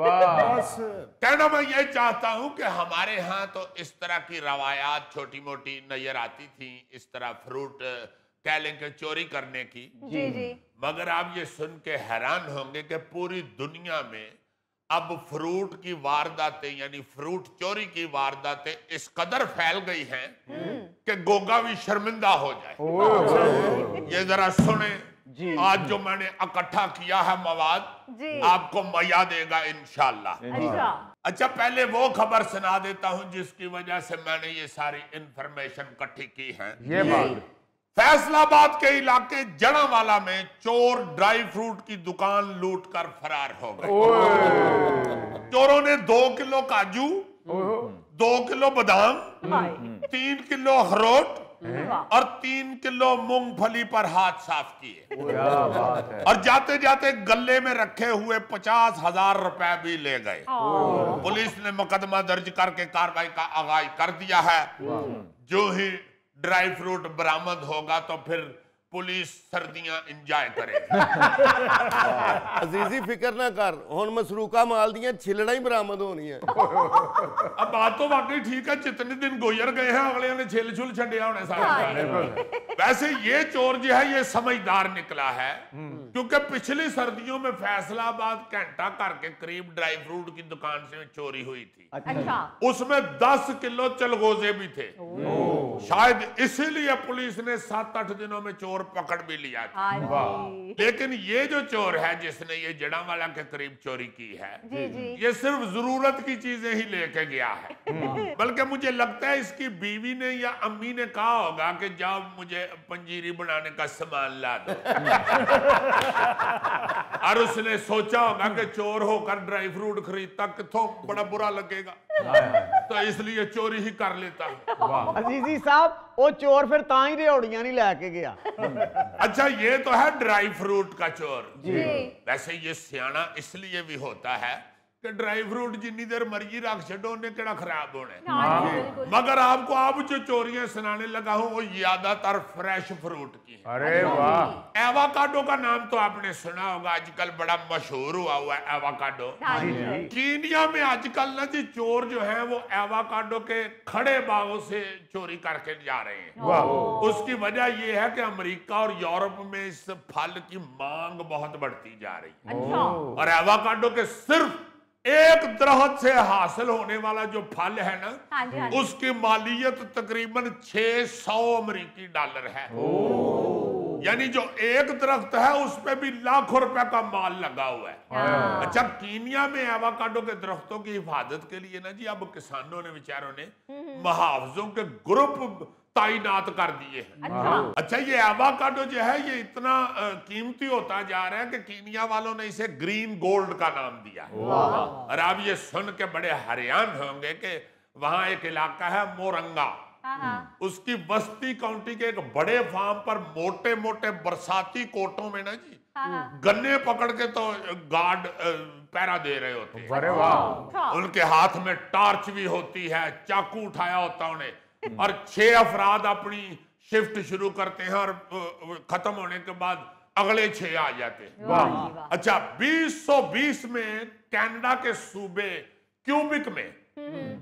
कहना मैं ये चाहता हूं कि हमारे यहाँ तो इस तरह की रवायात छोटी मोटी नजर आती थी, इस तरह फ्रूट कह लें कि चोरी करने की। जी जी। मगर आप ये सुन के हैरान होंगे कि पूरी दुनिया में अब फ्रूट की वारदातें यानी फ्रूट चोरी की वारदातें इस कदर फैल गई हैं कि गोगा भी शर्मिंदा हो जाए। ये जरा सुने, आज जो मैंने इकट्ठा किया है मवाद आपको मजा देगा इंशाल्लाह। अच्छा, पहले वो खबर सुना देता हूं जिसकी वजह से मैंने ये सारी इंफॉर्मेशन इकट्ठी की है। ये बात फैसलाबाद के इलाके जड़ावाला में चोर ड्राई फ्रूट की दुकान लूट कर फरार हो गए। चोरों ने 2 किलो काजू, 2 किलो बादाम, 3 किलो अखरोट और 3 किलो मूंगफली पर हाथ साफ किए और जाते जाते गले में रखे हुए 50,000 रुपए भी ले गए। पुलिस ने मुकदमा दर्ज करके कार्रवाई का आगाज कर दिया है। जो ही ड्राई फ्रूट बरामद होगा तो फिर पुलिस सर्दियां इंजॉय करे। अजीजी फिक्र ना कर, हुण मसरूका माल दियां छिलड़ा ही बरामद होनी है। अब बात तो वाकई ठीक है, जितने दिन गुजर गए हैं अगले ने छिल छुल छड़िया होने सारे। वैसे ये चोर जो है ये समझदार निकला है, क्योंकि पिछली सर्दियों में फैसलाबाद घंटा घर के करीब ड्राई फ्रूट की दुकान से चोरी हुई थी। अच्छा। उसमें 10 किलो चलगोजे भी थे। शायद इसीलिए पुलिस ने 7-8 दिनों में चोर पकड़ भी लिया था। लेकिन ये जो चोर है जिसने ये जड़ावाला के करीब चोरी की है, ये सिर्फ जरूरत की चीजें ही लेके गया है। बल्कि मुझे लगता है इसकी बीवी ने या अम्मी ने कहा होगा कि जाओ मुझे पंजीरी बनाने का सामान ला दो। और उसने सोचा होगा कि चोर होकर ड्राई फ्रूट खरीदता किथों बड़ा बुरा लगेगा, तो इसलिए चोरी ही कर लेता है। अजीजी साहब, वो चोर फिर ता ही रेहड़ियां नहीं लेके गया। अच्छा, ये तो है ड्राई फ्रूट का चोर। जी। वैसे ये सियाना इसलिए भी होता है कि ड्राई फ्रूट जितनी देर मर्जी रख छो उन्हें केड़ा खराब होना है। मगर आपको अब जो चोरियां सुनाने लगा हूं वो ज्यादातर फ्रेश फ्रूट की है। अरे वाह। एवाकाडो का नाम तो आपने सुना होगा, आजकल बड़ा मशहूर हुआ है एवाकाडो। कीनिया में आजकल ना जी चोर जो है वो एवाकाडो के खड़े बागों से चोरी करके जा रहे हैं। उसकी वजह ये है कि अमेरिका और यूरोप में इस फल की मांग बहुत बढ़ती जा रही है। और एवाकाडो के सिर्फ एक दरख्त से हासिल होने वाला जो फल है ना, उसकी मालियत तकरीबन 600 अमेरिकी डॉलर है। यानी जो एक दरख्त है उस पे भी लाखों रुपए का माल लगा हुआ है। अच्छा, कीनिया में एवाकाडो के दरख्तों की हिफाजत के लिए ना जी अब किसानों ने बेचारों ने मुहावजों के ग्रुप तैनात कर दिए हैं। अच्छा, ये एवाकाडो जो है ये इतना कीमती होता जा रहा है कि कीनिया वालों ने इसे ग्रीन गोल्ड का नाम दिया है। और आप ये सुन के बड़े हैरान होंगे कि वहां एक इलाका है मोरंगा, उसकी बस्ती काउंटी के एक बड़े फार्म पर मोटे मोटे बरसाती कोटों में ना जी गन्ने पकड़ के तो गार्ड पैरा दे रहे होते हैं। अरे वाह। उनके हाथ में टार्च भी होती है, चाकू उठाया होता उन्हें, और 6 अफराद अपनी शिफ्ट शुरू करते हैं और खत्म होने के बाद अगले 6 आ जाते हैं। अच्छा, 2020 में कनाडा के सूबे क्यूबिक में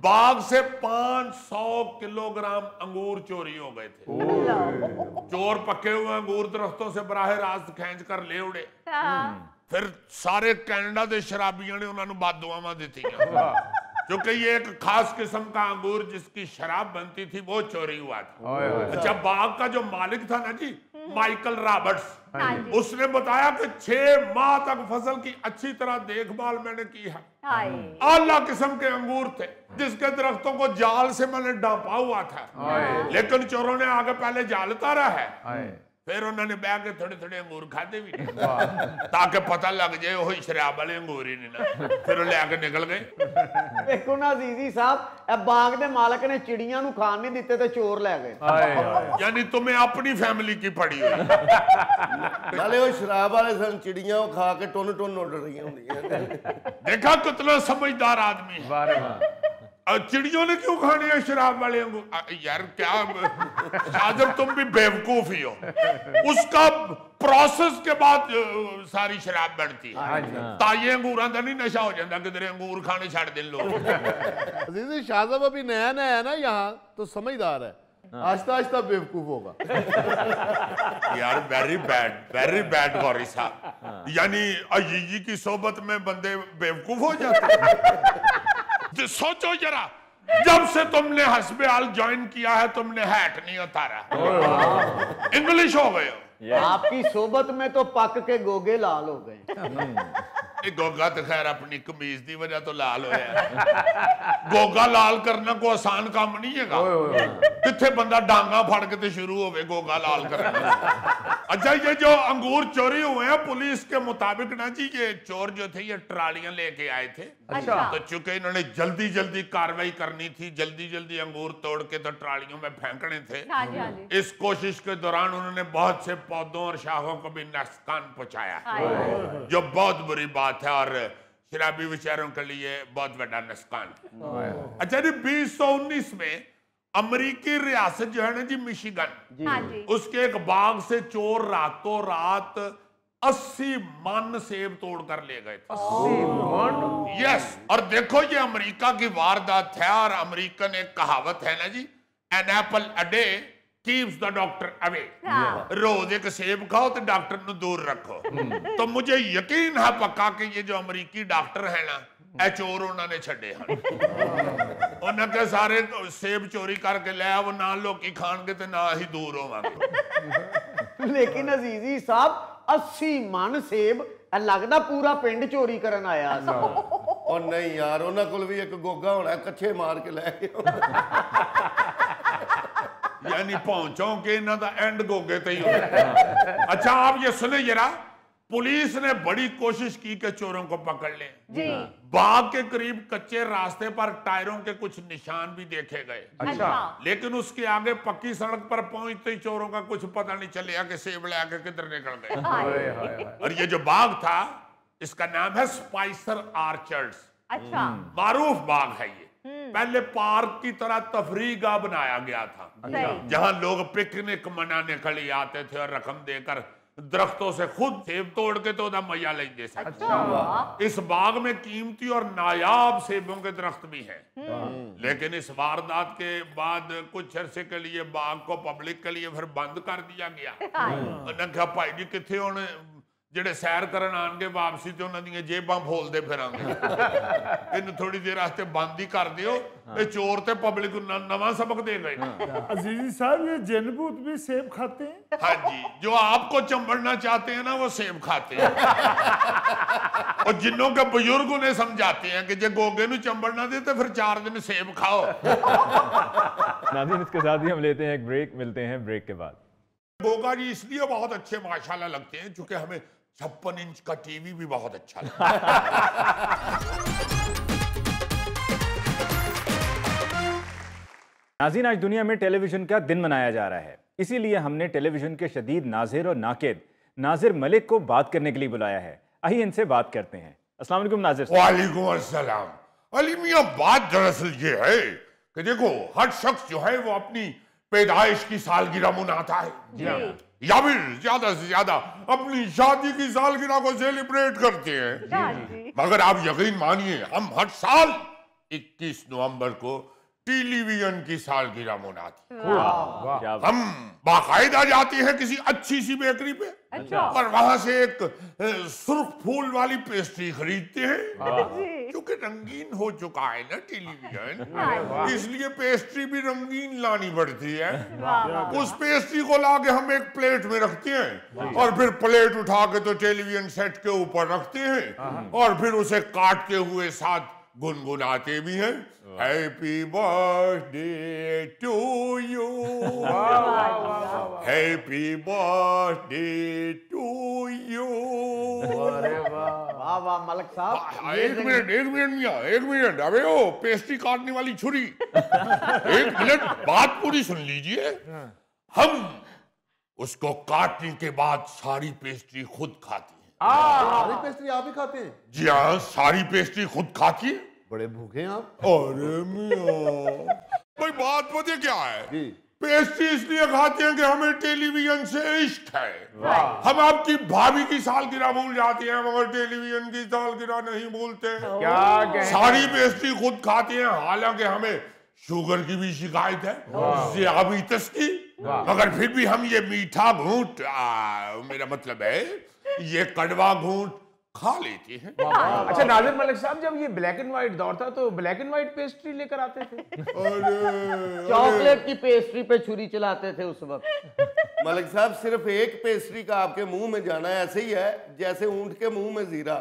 बाग से 500 किलोग्राम अंगूर चोरी हो गए थे। चोर पके हुए अंगूर दरख्तों से बराह रास्त खींच कर ले उड़े। फिर सारे कनाडा के शराबियों ने उन्होंने बददुआवां दी, क्योंकि ये एक खास किस्म का अंगूर जिसकी शराब बनती थी वो चोरी हुआ था। अच्छा, बाग का जो मालिक था ना जी, माइकल रॉबर्ट्स, उसने बताया कि 6 माह तक फसल की अच्छी तरह देखभाल मैंने की है। आला किस्म के अंगूर थे जिसके दरख्तों को जाल से मैंने ढांपा हुआ था, लेकिन चोरों ने आगे पहले जाल उतारा है। फिर उन्होंने बह के थोड़े थोड़े अंगूर खाते भी नहीं, ताकि पता लग जाए वही शराब वाले अंगूर ही नहीं ना। फिर लेके निकल गए। देखो ना अजीजी साहब, ए बाग दे मालक ने चिड़ियां नु खान नहीं दिते तो चोर ले गए। यानी तुम्हें अपनी फैमिली की पड़ी हुई। नाले वो शराब वाले सन चिड़ियां वो खा के टुन टुन उड़ रही होंगी। देखा कितना समझदार आदमी है। चिड़ियों ने क्यों खाने हैं शराब वाले अंगूर? यार क्या जब तुम भी बेवकूफ ही हो। उसका प्रोसेस के बाद सारी शराब बनती है। ताये अंगूरां दा नहीं नशा हो जाता किधरे अंगूर खाने छड़ दें लोग। अजीज शाहज़ब अभी नया नया है ना यहाँ, तो समझदार है, आहिस्ता आहिस्ता बेवकूफ होगा। यार वेरी बैड गौरी साहब। यानी अजीजी की सोबत में बंदे बेवकूफ हो जाते हैं। सोचो जरा, जब से तुमने हस्बे आल ज्वाइन किया है तुमने हैट नहीं उतारा, इंग्लिश हो गए हो। आपकी सोबत में तो पक के गोगे लाल हो गए। गोगा तो खैर अपनी कमीज की वजह तो लाल होया, गोगा लाल करना कोई आसान काम नहीं है। किथे बंदा डांगा फड़ के तो शुरू हो गोगा लाल करना। अच्छा, ये जो अंगूर चोरी हुए हैं पुलिस के मुताबिक ना जी, ये चोर जो थे ये ट्रालियां लेके आए थे। अच्छा। तो चूंकि इन्होंने जल्दी जल्दी कार्रवाई करनी थी, जल्दी जल्दी अंगूर तोड़ के तो ट्रालियों में फेंकने थे। हाँ जी, हाँ जी। इस कोशिश के दौरान उन्होंने बहुत से पौधों और शाखों को भी नुकसान पहुंचाया, जो बहुत बुरी बात है और शराबी बेचारों के लिए बहुत बड़ा नुकसान। अच्छा जी, 2019 में अमेरिकी रियासत जो है ना जी मिशिगन, हाँ जी। उसके एक बाग से चोर रातों रात 80 मन सेब तोड़ कर ले गए थे। 80 मन? यस। और देखो ये अमेरिका की वारदात है और अमेरिकन एक कहावत है ना जी, an apple a day keeps the doctor away. रोज एक सेब खाओ तो डॉक्टर नु दूर रखो। तो मुझे यकीन है पक्का कि ये जो अमेरिकी डॉक्टर है ना, ए चोर उन्होंने छड़े हैं। उन्होंने सारे सेब चोरी करके लिया, वो ना लोग खाणगे ते ना ही दूर होवांगे। लेकिन अजीजी साहब 80 मन सेब लगदा पूरा पिंड चोरी करन आया सी। और नहीं यार, उन्होंने कोल भी एक गोगा होना, कच्चे मार के लेके यानी पहुंचों के इन्हों का एंड गोगे ते ही होगा। अच्छा, आप ये सुने जरा, पुलिस ने बड़ी कोशिश की कि चोरों को पकड़ ले। जी। बाग के करीब कच्चे रास्ते पर टायरों के कुछ निशान भी देखे गए। अच्छा। लेकिन उसके आगे पक्की सड़क पर पहुंचते ही चोरों का कुछ पता नहीं चलेगा कि सेब लेके किधर निकल गए। और ये जो बाग था इसका नाम है स्पाइसर आर्चर्ड्स। अच्छा। मारूफ बाग है ये। पहले पार्क की तरह तफरीह गाह बनाया गया था, जहां लोग पिकनिक मनाने के लिए आते थे और रकम देकर दरख्तों से खुद सेब तोड़ के तो मजा लेंगे। इस बाग में कीमती और नायाब सेबों के दरख्त भी हैं। लेकिन इस वारदात के बाद कुछ अरसे के लिए बाग को पब्लिक के लिए फिर बंद कर दिया गया। उन्होंने कहा भाई जी किथे हुण ਜਿਹੜੇ सैर करन आएंगे वापसी तो उन्होंने जेबां फोलते फिरांगे। इन थोड़ी देर वास्ते बंद ही कर दियो, ये चोर ते पब्लिक को नवा सबक दे गए। अजीजी साहब, ये जिन भूत भी सेब खाते हैं? हाँ जी, जो आपको चंबड़ना चाहते हैं ना वो सेब खाते हैं। और जिन्हों के बुजुर्ग उन्हें समझाते हैं कि जो गोगे नु चंबड़ना दे तो फिर 4 दिन सेब खाओ। नाज़रीन, इसके साथ ही हम लेते हैं एक ब्रेक, मिलते हैं ब्रेक के बाद। गोगा जी इसलिए बहुत अच्छे माशाल्लाह लगते हैं क्योंकि हमें 56 इंच का टीवी भी बहुत अच्छा लगता है। नाज़रीन, आज दुनिया में टेलीविजन का दिन मनाया जा रहा है, इसीलिए हमने टेलीविजन के शदीद नाज़िर और नाक़िद नाज़िर मलिक को बात करने के लिए बुलाया है। आइए इनसे बात करते हैं। अस्सलाम वालेकुम नाज़िर साहब। वालेकुम अस्सलाम। अली मियां, बात दरअसल ये है कि देखो, हर शख्स जो है वो अपनी पैदाइश की सालगिरह मनाता है या फिर ज्यादा से ज्यादा अपनी शादी की सालगिरह को सेलिब्रेट करते हैं। मगर आप यकीन मानिए, हम हर साल 21 नवंबर को टेलीविजन की सालगिरह मनाते हैं। हम बाकायदा जाते हैं किसी अच्छी सी बेकरी पे और वहां से एक सुर्ख फूल वाली पेस्ट्री खरीदते हैं, क्योंकि रंगीन हो चुका है ना टेलीविजन, इसलिए पेस्ट्री भी रंगीन लानी पड़ती है। उस पेस्ट्री को लाके हम एक प्लेट में रखते हैं और फिर प्लेट उठा के तो टेलीविजन सेट के ऊपर रखते हैं और फिर उसे काटते हुए साथ गुनगुनाते भी हैं, happy birthday to you, happy birthday to you. वाह वाह मलिक साहब। एक मिनट मियां, एक मिनट। अबे ओ पेस्ट्री काटने वाली छुरी, एक मिनट, बात पूरी सुन लीजिए। हम उसको काटने के बाद सारी पेस्ट्री खुद खाती है। सारी पेस्ट्री आप ही खाते हैं? जी हाँ, सारी पेस्ट्री खुद खाती है। बड़े भूखे हैं आप। अरे मियां, भाई बात पता क्या है, जी। पेस्ट्री इसलिए खाते हैं कि हमें टेलीविजन से इश्क है। हम आपकी भाभी की सालगिरह भूल जाते हैं मगर टेलीविजन की सालगिरह नहीं भूलते। क्या सारी पेस्ट्री खुद खाते हैं, हालांकि हमें शुगर की भी शिकायत है, ज़ियाबीतस की, मगर फिर भी हम ये मीठा घूंट, मेरा मतलब है ये कड़वा घूंट खा लेते हैं। अच्छा नाजिर मलिक साहब, जब ये ब्लैक एंड व्हाइट दौर था तो ब्लैक एंड व्हाइट पेस्ट्री लेकर आते थे? चॉकलेट की पेस्ट्री पे छुरी चलाते थे उस वक्त। मलिक साहब सिर्फ एक पेस्ट्री का आपके मुंह में जाना है, ऐसे ही है जैसे ऊंट के मुंह में जीरा।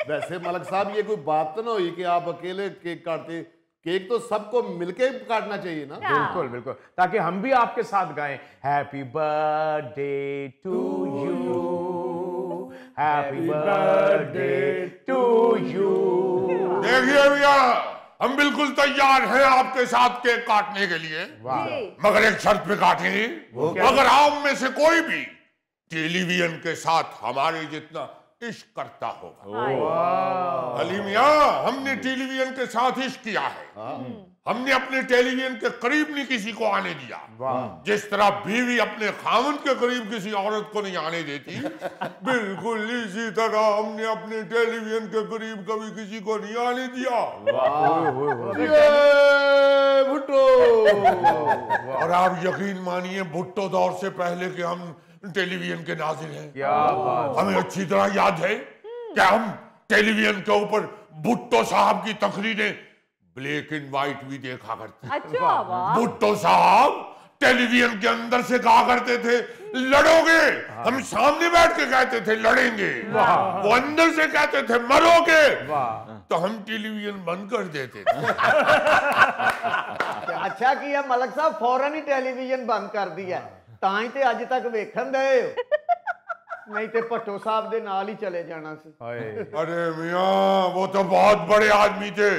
वैसे मलिक साहब ये कोई बात तो ना हुई कि आप अकेले केक काटते? केक तो सबको मिलके काटना चाहिए ना। बिल्कुल बिल्कुल, ताकि हम भी आपके साथ गाएं happy birthday to you, happy birthday to you. देखिए भैया, हम बिल्कुल तैयार हैं आपके साथ केक काटने के लिए, मगर एक शर्त पे काटेंगे। अगर आप में से कोई भी टेलीविजन के साथ हमारे जितना इश्क करता होगा। अली मियां, हमने टेलीविजन के साथ इश्क किया है। हमने अपने टेलीविजन के करीब नहीं किसी को आने दिया। जिस तरह बीवी अपने खामन के करीब किसी औरत को नहीं आने देती, बिल्कुल इसी तरह हमने अपने टेलीविजन के करीब कभी किसी को नहीं आने दिया। भुट्टो। और आप यकीन मानिए, भुट्टो दौर से पहले के हम टेलीविजन के नाज़िर हैं। क्या बात। हमें अच्छी तरह याद है कि हम टेलीविजन के ऊपर भुट्टो साहब की तकरीरें ब्लैक एंड व्हाइट भी देखा करते। अच्छा, वाह। भुट्टो साहब टेलीविजन के अंदर से कहा करते थे लड़ोगे, हम सामने बैठ के कहते थे लड़ेंगे, वो अंदर से कहते थे मरोगे, तो हम टेलीविजन बंद कर देते थे। अच्छा किया मलिक साहब, फौरन ही टेलीविजन बंद कर दिया, ताई ते अज तक वेखन दे, नहीं ते भट्टो साहब दे नाल ही चले जाना सी। अरे मियां, वो तो बहुत बड़े आदमी थे,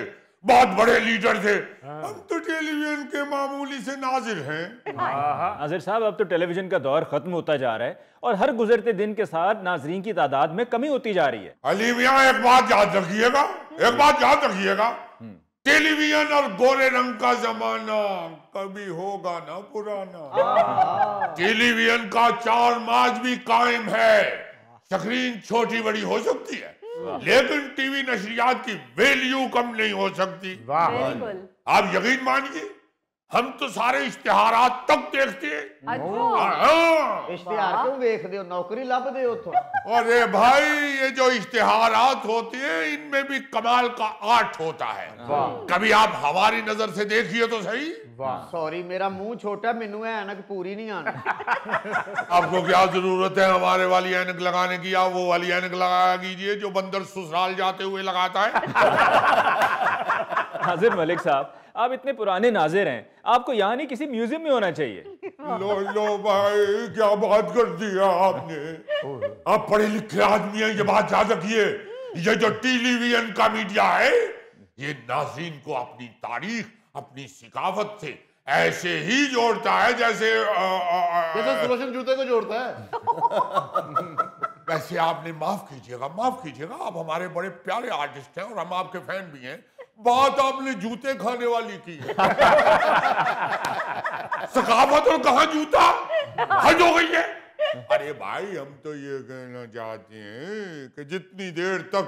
बहुत बड़े लीडर थे। हम तो टेलीविजन के मामूली से नाजिर हैं। नाजिर साहब, अब तो टेलीविजन का दौर खत्म होता जा रहा है और हर गुजरते दिन के साथ नाजरीन की तादाद में कमी होती जा रही है। अली मियां, एक बात याद रखिएगा, एक बात याद रखिएगा, टेलीविजन और गोरे रंग का जमाना कभी होगा ना पुराना। टेलीविजन का चार्म आज भी कायम है। स्क्रीन छोटी बड़ी हो सकती है, लेकिन टीवी नशरियात की वैल्यू कम नहीं हो सकती। बिल्कुल। आप यकीन मानिए, हम तो सारे इश्तिहारात तक देखते हैं। अच्छा। इश्तिहार क्यों देखते हो, नौकरी लभदे हो तो। अरे भाई, ये जो इश्तिहारात होते हैं इनमें भी कमाल का आर्ट होता है। कभी आप हमारी नजर से देखिए तो सही। सॉरी, मेरा मुंह छोटा, मैनू ऐनक पूरी नहीं आनी। आपको क्या जरूरत है हमारे वाली ऐनक लगाने की? आप वो वाली ऐनक लगाया कीजिए जो बंदर ससुराल जाते हुए लगाता है। नाजिर मलिक साहब, आप इतने पुराने नाजिर हैं, आपको यहाँ नहीं किसी म्यूजियम में होना चाहिए। लो भाई, क्या बात कर दी है आपने। आप पढ़े लिखे आदमी हैं, ये बात याद रखिए। ये जो टेलीविजन का मीडिया है, ये नाज़रीन को अपनी तारीख, अपनी सिकाफत से ऐसे ही जोड़ता है जैसे सुलोचन जूते को जोड़ता है। वैसे आपने माफ कीजिएगा, माफ कीजिएगा, आप हमारे बड़े प्यारे आर्टिस्ट हैं और हम आपके फैन भी हैं। बात आपने जूते खाने वाली की है। सकाफत और कहाँ जूता, हद हो गई है। अरे भाई, हम तो ये कहना चाहते हैं कि जितनी देर तक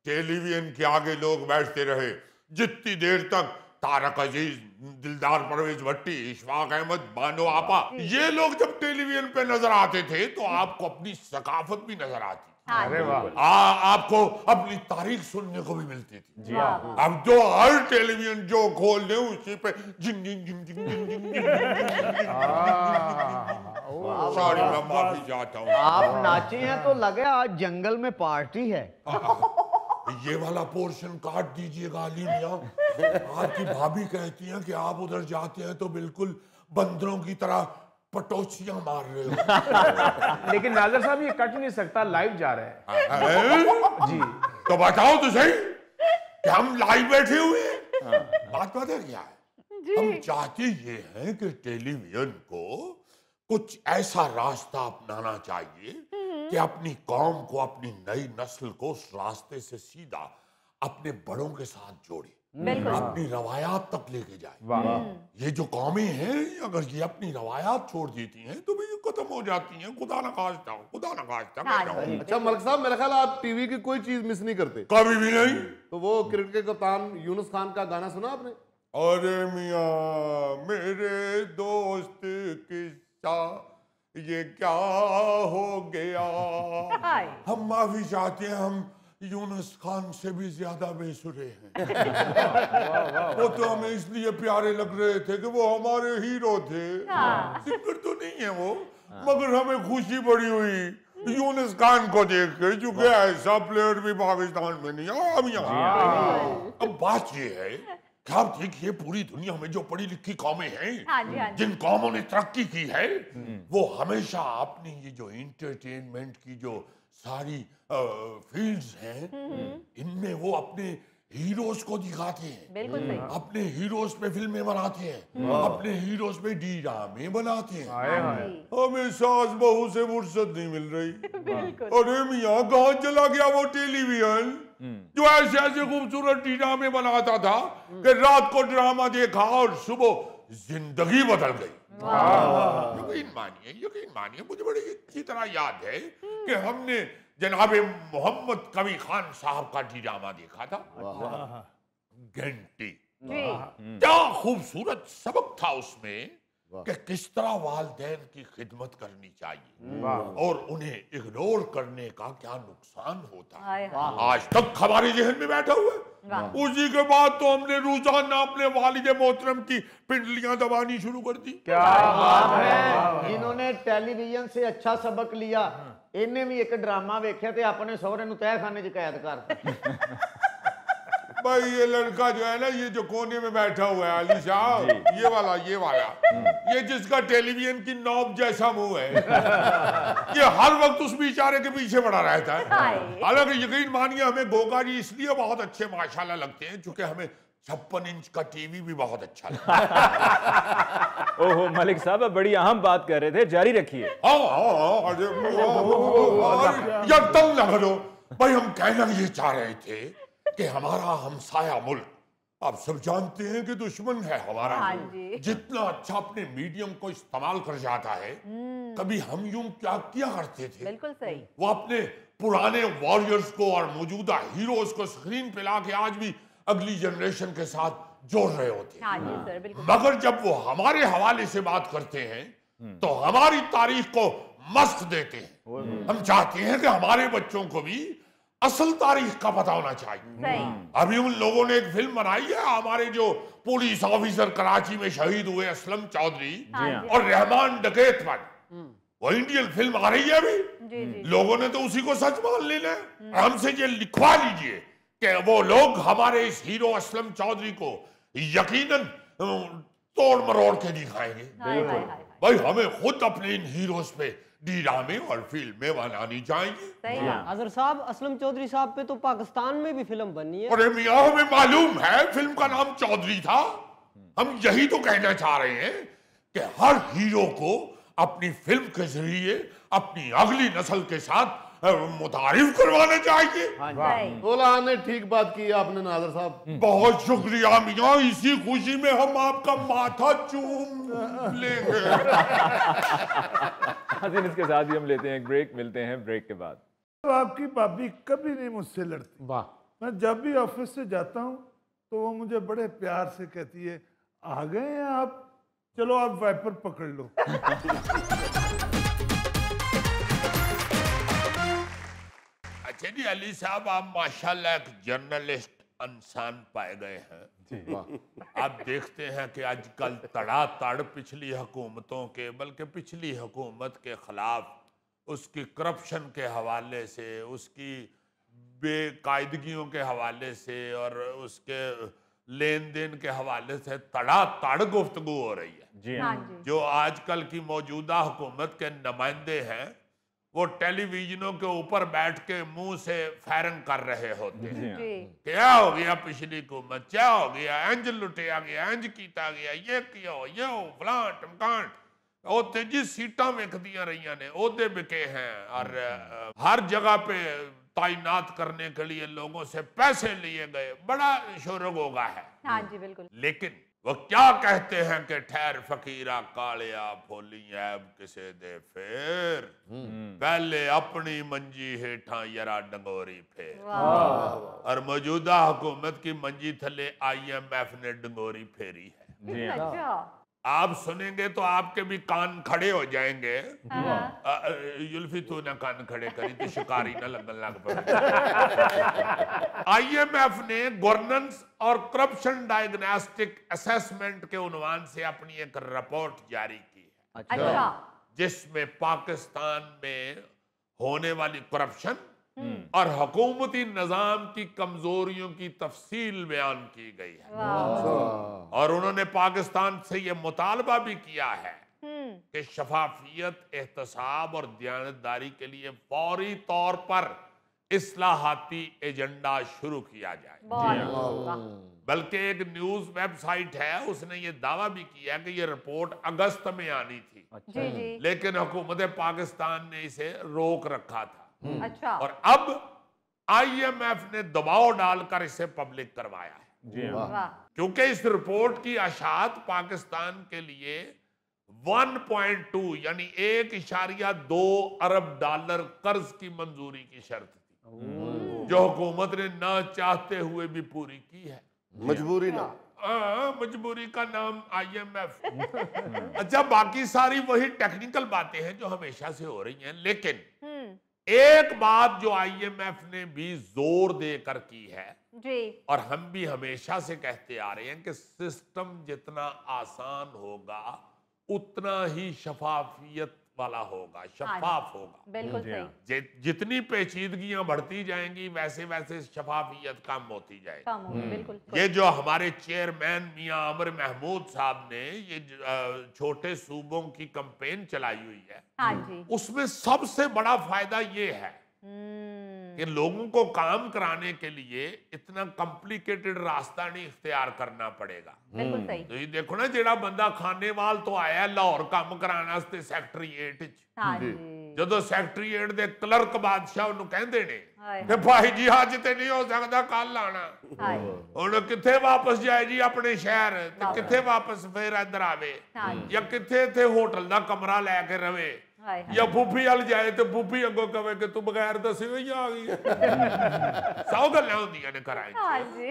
टेलीविजन के आगे लोग बैठते रहे, जितनी देर तक तारक अजीज, दिलदार परवेज भट्टी, इशफाक अहमद, बानो आपा, ये लोग जब टेलीविजन पे नजर आते थे तो आपको अपनी सकाफत भी नजर आती। अरे वाह। आपको अपनी तारीख सुनने को भी मिलती थी। अब जो हर टेलीविजन जो खोल दे उसी पे जिंग जिंग जिंग जिंग जिंग जिंग जिंग। सॉरी, मैं माफी चाहता हूँ। आप नाचे हैं तो लगे आज जंगल में पार्टी है। ये वाला पोर्शन काट दीजिएगा अली मियां। आपकी भाभी कहती हैं कि आप उधर जाते हैं तो बिल्कुल बंदरों की तरह पटोचियां मार रहे हो। लेकिन नाज़िर साहब, ये कट नहीं सकता, लाइव जा रहा है। जी, तो बताओ तो सही कि हम लाइव बैठे हुए हैं। बात पता है क्या है? हम चाहते ये हैं कि टेलीविजन को कुछ ऐसा रास्ता अपनाना चाहिए कि अपनी कौम को, अपनी नई नस्ल को उस रास्ते से सीधा अपने बड़ों के साथ जोड़े, अपनी रवायात तक लेके जाए। ये जो कौमें हैं, अगर ये अपनी रवायात छोड़ देती हैं तो भी ये खत्म हो जाती हैं। खुदा न खास्ता, खुदा न खास्ता। अच्छा मलिक साहब, मेरा ख्याल आप टीवी की कोई चीज मिस नहीं करते। कभी भी नहीं। तो वो क्रिकेट के कप्तान यूनुस खान का गाना सुना आपने? अरे मियां, मेरे दोस्त किस्सा ये क्या हो गया। हाय। हम माफी चाहते हैं, हम यूनुस खान से भी ज्यादा बेसुरे हैं। वो तो हमें इसलिए प्यारे लग रहे थे कि वो हमारे हीरो थे। सिंगर तो नहीं है वो, मगर हमें खुशी बड़ी हुई यूनुस खान को देख के, चूंकि ऐसा प्लेयर भी पाकिस्तान में नहीं है। अब यहाँ अब बात ये है कि आप देखिए पूरी दुनिया में जो पढ़ी लिखी कौमें हैं, हाँ जी, हाँ जी। जिन कौमों ने तरक्की की है, वो हमेशा अपनी ये जो एंटरटेनमेंट की जो सारी फील्ड्स हैं, इनमें वो अपने हीरोज को दिखाते हैं। बिल्कुल सही। अपने हीरोज पे फिल्में बनाते हैं, अपने हीरोज पे ड्रामे बनाते हैं। हमें सास बहू से फुर्सत नहीं मिल रही। अरे मियाँ कहाँ चला गया वो टेलीविजन जो ऐसे ऐसे खूबसूरत ड्रामे बनाता था कि रात को ड्रामा देखा और सुबह जिंदगी बदल गई। यकीन मानिए मुझे बड़ी अच्छी तरह याद है कि हमने जनाबे मोहम्मद कबीर खान साहब का ड्रामा देखा था, घंटी। क्या खूबसूरत सबक था उसमें कि किस तरह वालिदैन की खिदमत करनी चाहिए और उन्हें इग्नोर करने का क्या नुकसान होता है। आज तक हमारे जहन में बैठा हुआ है। उसी के बाद तो हमने रोजाना अपने वालिद मोहतरम की पिंडलियां दबानी शुरू कर दी। क्या बात है। जिन्होंने टेलीविजन से अच्छा सबक लिया, इन्हें भी एक ड्रामा वेख्या ते अपने सहुरे नु तहखाने च कैद कर। भाई ये लड़का जो है ना, ये जो कोने में बैठा हुआ है अली साहब, ये वाला ये जिसका टेलीविजन की नॉब जैसा मुंह है, ये हर वक्त उस बेचारे के पीछे पड़ा रहता है। हालांकि यकीन मानिए हमें गोगा जी इसलिए बहुत अच्छे माशाल्लाह लगते हैं क्योंकि हमें 56 इंच का टीवी भी बहुत अच्छा लगता है। ओहो मलिक साहब, अब बड़ी अहम बात कर रहे थे, जारी रखिए। यार तंग ना करो भाई, हम कहना ये चाह रहे थे कि हमारा हमसाया मुल्क, आप सब जानते हैं कि दुश्मन है हमारा। जितना अच्छा अपने मीडियम को इस्तेमाल कर जाता है, कभी हम यूं क्या किया करते थे, बिल्कुल सही। वो अपने पुराने वॉरियर्स को और मौजूदा हीरोज को स्क्रीन पे ला के आज भी अगली जनरेशन के साथ जोड़ रहे होते हाँ जी सर, बिल्कुल। मगर जब वो हमारे हवाले से बात करते हैं तो हमारी तारीख को मस्क देते हैं। हम चाहते हैं कि हमारे बच्चों को भी असल तारीख का पता होना चाहिए। अभी उन लोगों ने एक फिल्म बनाई है, हमारे जो पुलिस ऑफिसर कराची में शहीद हुए असलम चौधरी और रहमान डकैत पर, वो इंडियन फिल्म आ रही है अभी। लोगों ने तो उसी को सच मान लेना है। हमसे ये लिखवा लीजिए कि वो लोग हमारे इस हीरो असलम चौधरी को यकीनन तोड़ मरोड़ के दिखाएंगे। भाई हमें खुद अपने इन हीरोज पे ड्रामे और फिल्में बनानी चाहिए। अजहर साहब, असलम चौधरी साहब पे तो पाकिस्तान में भी फिल्म बनी है। अरे मियाँ हमें मालूम है फिल्म का नाम चौधरी था। हम यही तो कहना चाह रहे हैं कि हर हीरो को अपनी फिल्म के जरिए अपनी अगली नस्ल के साथ मुतारिफ करवाना चाहिए। बोला ने ठीक बात की आपने नाज़र साहब। बहुत शुक्रिया मियाँ, इसी खुशी में हम आपका माथा चूम लेंगे। इसके साथ ही हम लेते हैं एक ब्रेक, मिलते हैं ब्रेक के बाद। तो आपकी भाभी कभी नहीं मुझसे लड़ती। वाह। मैं जब भी ऑफिस से जाता हूँ तो वो मुझे बड़े प्यार से कहती है, आ गए हैं आप, चलो आप वाइपर पकड़ लो। अच्छा जी अली साहब, आप माशाल्लाह एक जर्नलिस्ट इंसान पाए गए हैं। आप देखते हैं कि आजकल तड़ातड़ पिछली हुकूमतों के, बल्कि पिछली हुकूमत के खिलाफ, उसकी करप्शन के हवाले से, उसकी बेकायदगियों के हवाले से और उसके लेन देन के हवाले से तड़ातड़ गुफ्तगू हो रही है। जी हाँ। जो आजकल की मौजूदा हुकूमत के नुमाइंदे हैं वो टेलीविजनों के ऊपर बैठ के मुंह से फायरिंग कर रहे होते हैं। क्या हो गया पिछली हुकूमत, क्या हो गया, इंज लुटिया गया, इंज किया गया, ये किया ये हो फलां टमकान। ओते जी सीटां विकदियां रही ने, ओहदे बिके हैं और हर जगह पे तैनात करने के लिए लोगों से पैसे लिए गए। बड़ा शोरगोगा है। हाँ जी बिल्कुल। लेकिन वो क्या कहते हैं कि ठहर फकीरा कालिया फोली ऐब किसे दे फेर, पहले अपनी मंजी हेठा यरा डंगोरी फेर। और मौजूदा हुकूमत की मंजी थले IMF ने डंगोरी फेरी है। अच्छा। आप सुनेंगे तो आपके भी कान खड़े हो जाएंगे। युल्फी तू ना कान खड़े करी तो शिकारी ना लगन लग पड़े। IMF ने गवर्नेंस और करप्शन डायग्नोस्टिक असेसमेंट के उन्वान से अपनी एक रिपोर्ट जारी की है। अच्छा। जिसमें पाकिस्तान में होने वाली करप्शन और हुकूमती निजाम की कमजोरियों की तफसील बयान की गई है। और उन्होंने पाकिस्तान से यह मुतालबा भी किया है कि शफाफियत, एहतसाब और दयानतदारी के लिए फौरी तौर पर इस्लाहाती एजेंडा शुरू किया जाए। बल्कि एक न्यूज वेबसाइट है, उसने ये दावा भी किया कि ये रिपोर्ट अगस्त में आनी थी। जी जी। लेकिन हुकूमत पाकिस्तान ने इसे रोक रखा था। अच्छा। और अब IMF ने दबाव डालकर इसे पब्लिक करवाया है। जी हाँ। वाह। क्योंकि इस रिपोर्ट की अशात पाकिस्तान के लिए 1.2 यानी 1.2 अरब डॉलर कर्ज की मंजूरी की शर्त थी, जो हुकूमत ने ना चाहते हुए भी पूरी की है। मजबूरी ना, मजबूरी का नाम IMF। अच्छा, बाकी सारी वही टेक्निकल बातें हैं जो हमेशा से हो रही हैं, लेकिन एक बात जो IMF ने भी जोर देकर की है जी, और हम भी हमेशा से कहते आ रहे हैं कि सिस्टम जितना आसान होगा उतना ही शफाफियत वाला होगा, शफाफ होगा। बिल्कुल सही। जितनी पेचीदगियां बढ़ती जाएंगी वैसे वैसे शफाफियत कम होती जाएगी। कम होगी, बिल्कुल। ये जो हमारे चेयरमैन मियां आमिर महमूद साहब ने ये छोटे सूबों की कैंपेन चलाई हुई है, हाँ जी। उसमें सबसे बड़ा फायदा ये है कि लोगों को काम कराने के लिए इतना कॉम्प्लिकेटेड रास्ता नहीं इख्तियार करना पड़ेगा। बिल्कुल सही। तो ये देखो ना, जेड़ा बंदा खाने वाल तो आया लाहौर काम कराने सेक्रेटरीएट च, हाँ जी। ਜਦੋਂ ਸੈਕਟਰੀਏਟ ਦੇ ਕਲਰਕ ਬਾਦਸ਼ਾਹ ਉਹਨੂੰ ਕਹਿੰਦੇ ਨੇ ਹਾਏ ਕਿ ਭਾਈ ਜੀ ਅੱਜ ਤੇ ਨਹੀਂ ਹੋ ਸਕਦਾ, ਕੱਲ ਆਣਾ। ਹਾਏ ਹੁਣ ਕਿੱਥੇ ਵਾਪਸ ਜਾਏ ਜੀ ਆਪਣੇ ਸ਼ਹਿਰ, ਤੇ ਕਿੱਥੇ ਵਾਪਸ ਫੇਰ ਇੱਧਰ ਆਵੇ, ਜਾਂ ਕਿੱਥੇ ਇੱਥੇ ਹੋਟਲ ਦਾ ਕਮਰਾ ਲੈ ਕੇ ਰਵੇ, ਹਾਏ या फूफी वाल जाए तो फूफी अगो कहे कि तू बगैर दसे ही आ गई। 100 गल्लां होंदियां ने घरां च। हाँ जी।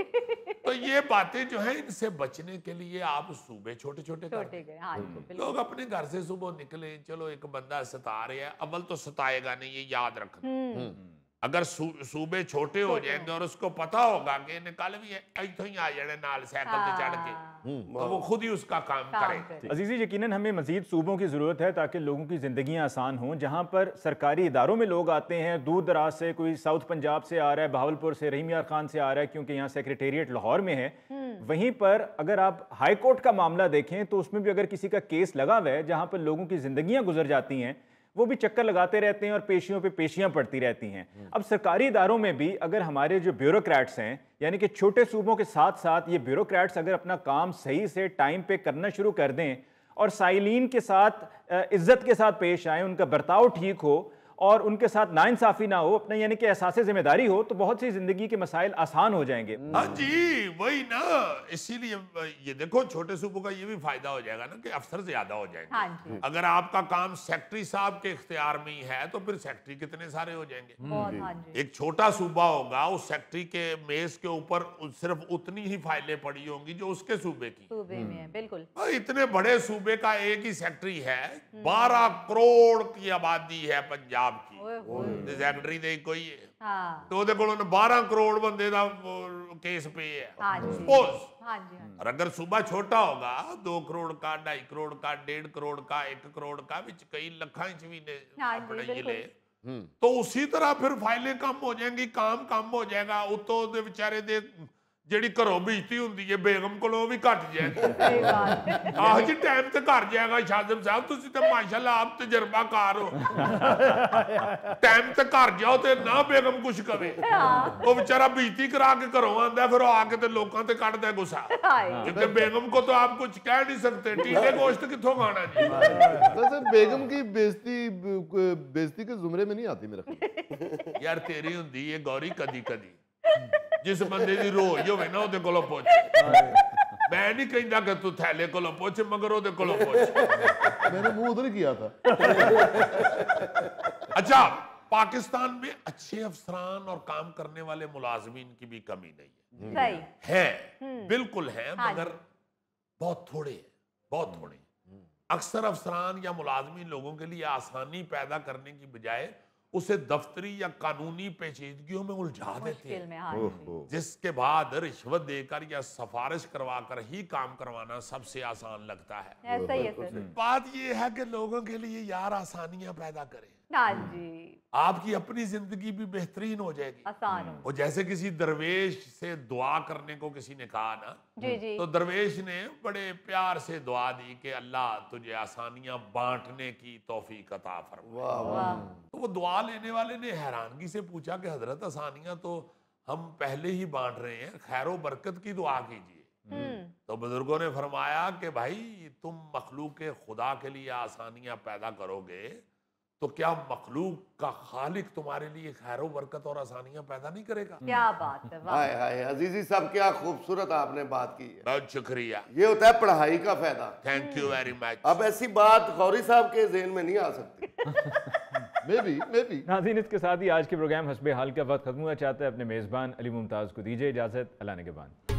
तो ये बातें जो है इनसे बचने के लिए आप सूबे छोटे छोटे छोटे गए, हाँ जी, बिल्कुल। लोग अपने घर से सुबह निकले, चलो एक बंदा सता रहा है, अव्वल तो सताएगा नहीं, ये याद रखना। अगर सूबे छोटे हो जाएंगे और उसको पता होगा कि इन्हें कल भी इथों ही आ जाने नाल साइकिल पे चढ़ के, तो वो खुद ही उसका काम करे। अजीज़ी, यकीनन हमें मज़ीद सूबों की ज़रूरत है ताकि लोगों की ज़िंदगियां आसान हों। जहां पर सरकारी इदारों में लोग आते हैं, दूर दराज से, कोई साउथ पंजाब से आ रहा है, बहावलपुर से, रहीम यार खान से आ रहा है क्योंकि यहाँ सेक्रेटेरिएट लाहौर में है, वहीं पर अगर आप हाई कोर्ट का मामला देखें तो उसमें भी अगर किसी का केस लगा हुआ है जहाँ पर लोगों की ज़िंदगियाँ गुजर जाती हैं, वो भी चक्कर लगाते रहते हैं और पेशियों पे पेशियां पड़ती रहती हैं। अब सरकारी इदारों में भी अगर हमारे जो ब्यूरोक्रेट्स हैं, यानी कि छोटे सूबों के साथ साथ ये ब्यूरोक्रेट्स अगर अपना काम सही से टाइम पे करना शुरू कर दें और साइलिन के साथ इज्जत के साथ पेश आए, उनका बर्ताव ठीक हो और उनके साथ नाइंसाफी ना हो, अपना यानी कि एहसास जिम्मेदारी हो, तो बहुत सी जिंदगी के मसाइल आसान हो जाएंगे। हाँ जी, वही ना, इसीलिए ये देखो छोटे सूबों का ये भी फायदा हो जाएगा ना कि अफसर ज्यादा हो जाएंगे। हाँ जी। अगर आपका काम सेक्रेटरी साहब के इख्तियार में ही है तो फिर सेक्रेटरी कितने सारे हो जाएंगे। बहुत, हाँ जी। एक छोटा सूबा होगा, उस सेक्रेटरी के मेज के ऊपर सिर्फ उतनी ही फाइलें पड़ी होंगी जो उसके सूबे की। सूबे में है, बिल्कुल। और इतने बड़े सूबे का एक ही सेक्रेटरी है, 12 करोड़ की आबादी है पंजाब की, सेक्रेटरी दे कोई है, हाँ। तो ਉਹਦੇ ਕੋਲ 12 करोड़ बंदे ਦਾ केस पे है। हाँ जी। सपोज हाँ जी, हाँ जी। और अगर सूबा छोटा होगा, 2 करोड़ का, 2.5 करोड़ का, 1.5 करोड़ का, 1 करोड़ का, विच कई लखां च भी ने हाँ जी, अपने बिल्कुल। जिले, तो उसी तरह फिर फाइलें कम हो जाएंगी, काम कम हो जाएगा। उतो दे बेचारे दे ਜਿਹੜੀ ਘਰੋਂ ਬੀਜਤੀ ਹੁੰਦੀ ਹੈ ਬੇਗਮ ਕੋਲੋਂ ਵੀ ਘਟ ਜਾਏਗੀ। सही बात है। ਆਹ ਜੀ ਟਾਈਮ ਤੇ ਘਰ ਜਾਏਗਾ। ਸ਼ਾਜ਼ਮ ਸਾਹਿਬ ਤੁਸੀਂ ਤੇ ਮਾਸ਼ਾਅੱਲਾ ਆਪ ਤਜਰਬਾਕਾਰ ਹੋ, ਟਾਈਮ ਤੇ ਘਰ ਜਾਓ ਤੇ ਨਾ ਬੇਗਮ ਕੁਛ ਕਵੇ, ਉਹ ਵਿਚਾਰਾ ਬੀਜਤੀ ਕਰਾ ਕੇ ਘਰੋਂ ਆਂਦਾ, ਫਿਰ ਉਹ ਆ ਕੇ ਤੇ ਲੋਕਾਂ ਤੇ ਕੱਢਦਾ ਗੁੱਸਾ, क्योंकि बेगम को तो आप कुछ कह नहीं सकते, टीले गोश्त किथों खाना जी। वैसे बेगम की बेइज्जती के जुमरे में नहीं आती मेरा ख्याल। यार तेरी हुंदी है गौरी कदी कदी, जिस बंदे दी रोज होवे ना ਉਹਦੇ ਕੋਲੋਂ ਪੁੱਛ। मैं नहीं कहता कि तू थैले कोलों पुछ, मगर ਉਹਦੇ ਕੋਲੋਂ पुछ। मैंने मुंह उधर किया था। अच्छा, पाकिस्तान में अच्छे अफसरान और काम करने वाले मुलाजमीन की भी कमी नहीं सही है, बिल्कुल है, हाँ मगर बहुत थोड़े हैं, बहुत थोड़े हैं। अक्सर अफसरान या मुलाजमीन लोगों के लिए आसानी पैदा करने की बजाय उसे दफ्तरी या कानूनी पेचीदगियों में उलझा देते मुश्किल में, हैं, हाँ जी। जिसके बाद रिश्वत देकर या सिफारिश करवाकर ही काम करवाना सबसे आसान लगता है। ऐसा ही है सर। बात यह है कि लोगों के लिए यार आसानियां पैदा करें, हाँ जी, आपकी अपनी जिंदगी भी बेहतरीन हो जाएगी। आसान हो। और जैसे किसी दरवेश से दुआ करने को किसी ने कहा ना, जी जी, तो दरवेश ने बड़े प्यार से दुआ दी कि अल्लाह तुझे आसानियां बांटने की तौफीक अता फरमाए। वाह, तो वो दुआ लेने वाले ने हैरानगी से पूछा कि हजरत आसानियां तो हम पहले ही बांट रहे हैं, खैरो बरकत की दुआ कीजिए। तो बुजुर्गों ने फरमाया कि भाई तुम मखलूक खुदा के लिए आसानियां पैदा करोगे तो क्या मखलूक का खालिक तुम्हारे लिए खैरो बरकत और आसानियां पैदा नहीं करेगा? क्या बात है, वाह। हाय हाय अजीजी साहब, क्या खूबसूरत आपने बात की है। बहुत शुक्रिया, ये होता है पढ़ाई का फायदा। Thank you very much. अब ऐसी बात गौरी साहब के ज़हन में नहीं आ सकती। मे बी नाज़रीन, इसके साथ ही आज के प्रोग्राम हस्बे हाल का वक्त खत्म हुआ। चाहता है अपने मेज़बान अली मुमताज़ को दीजिए इजाज़त। अल्लाह ने के बाद।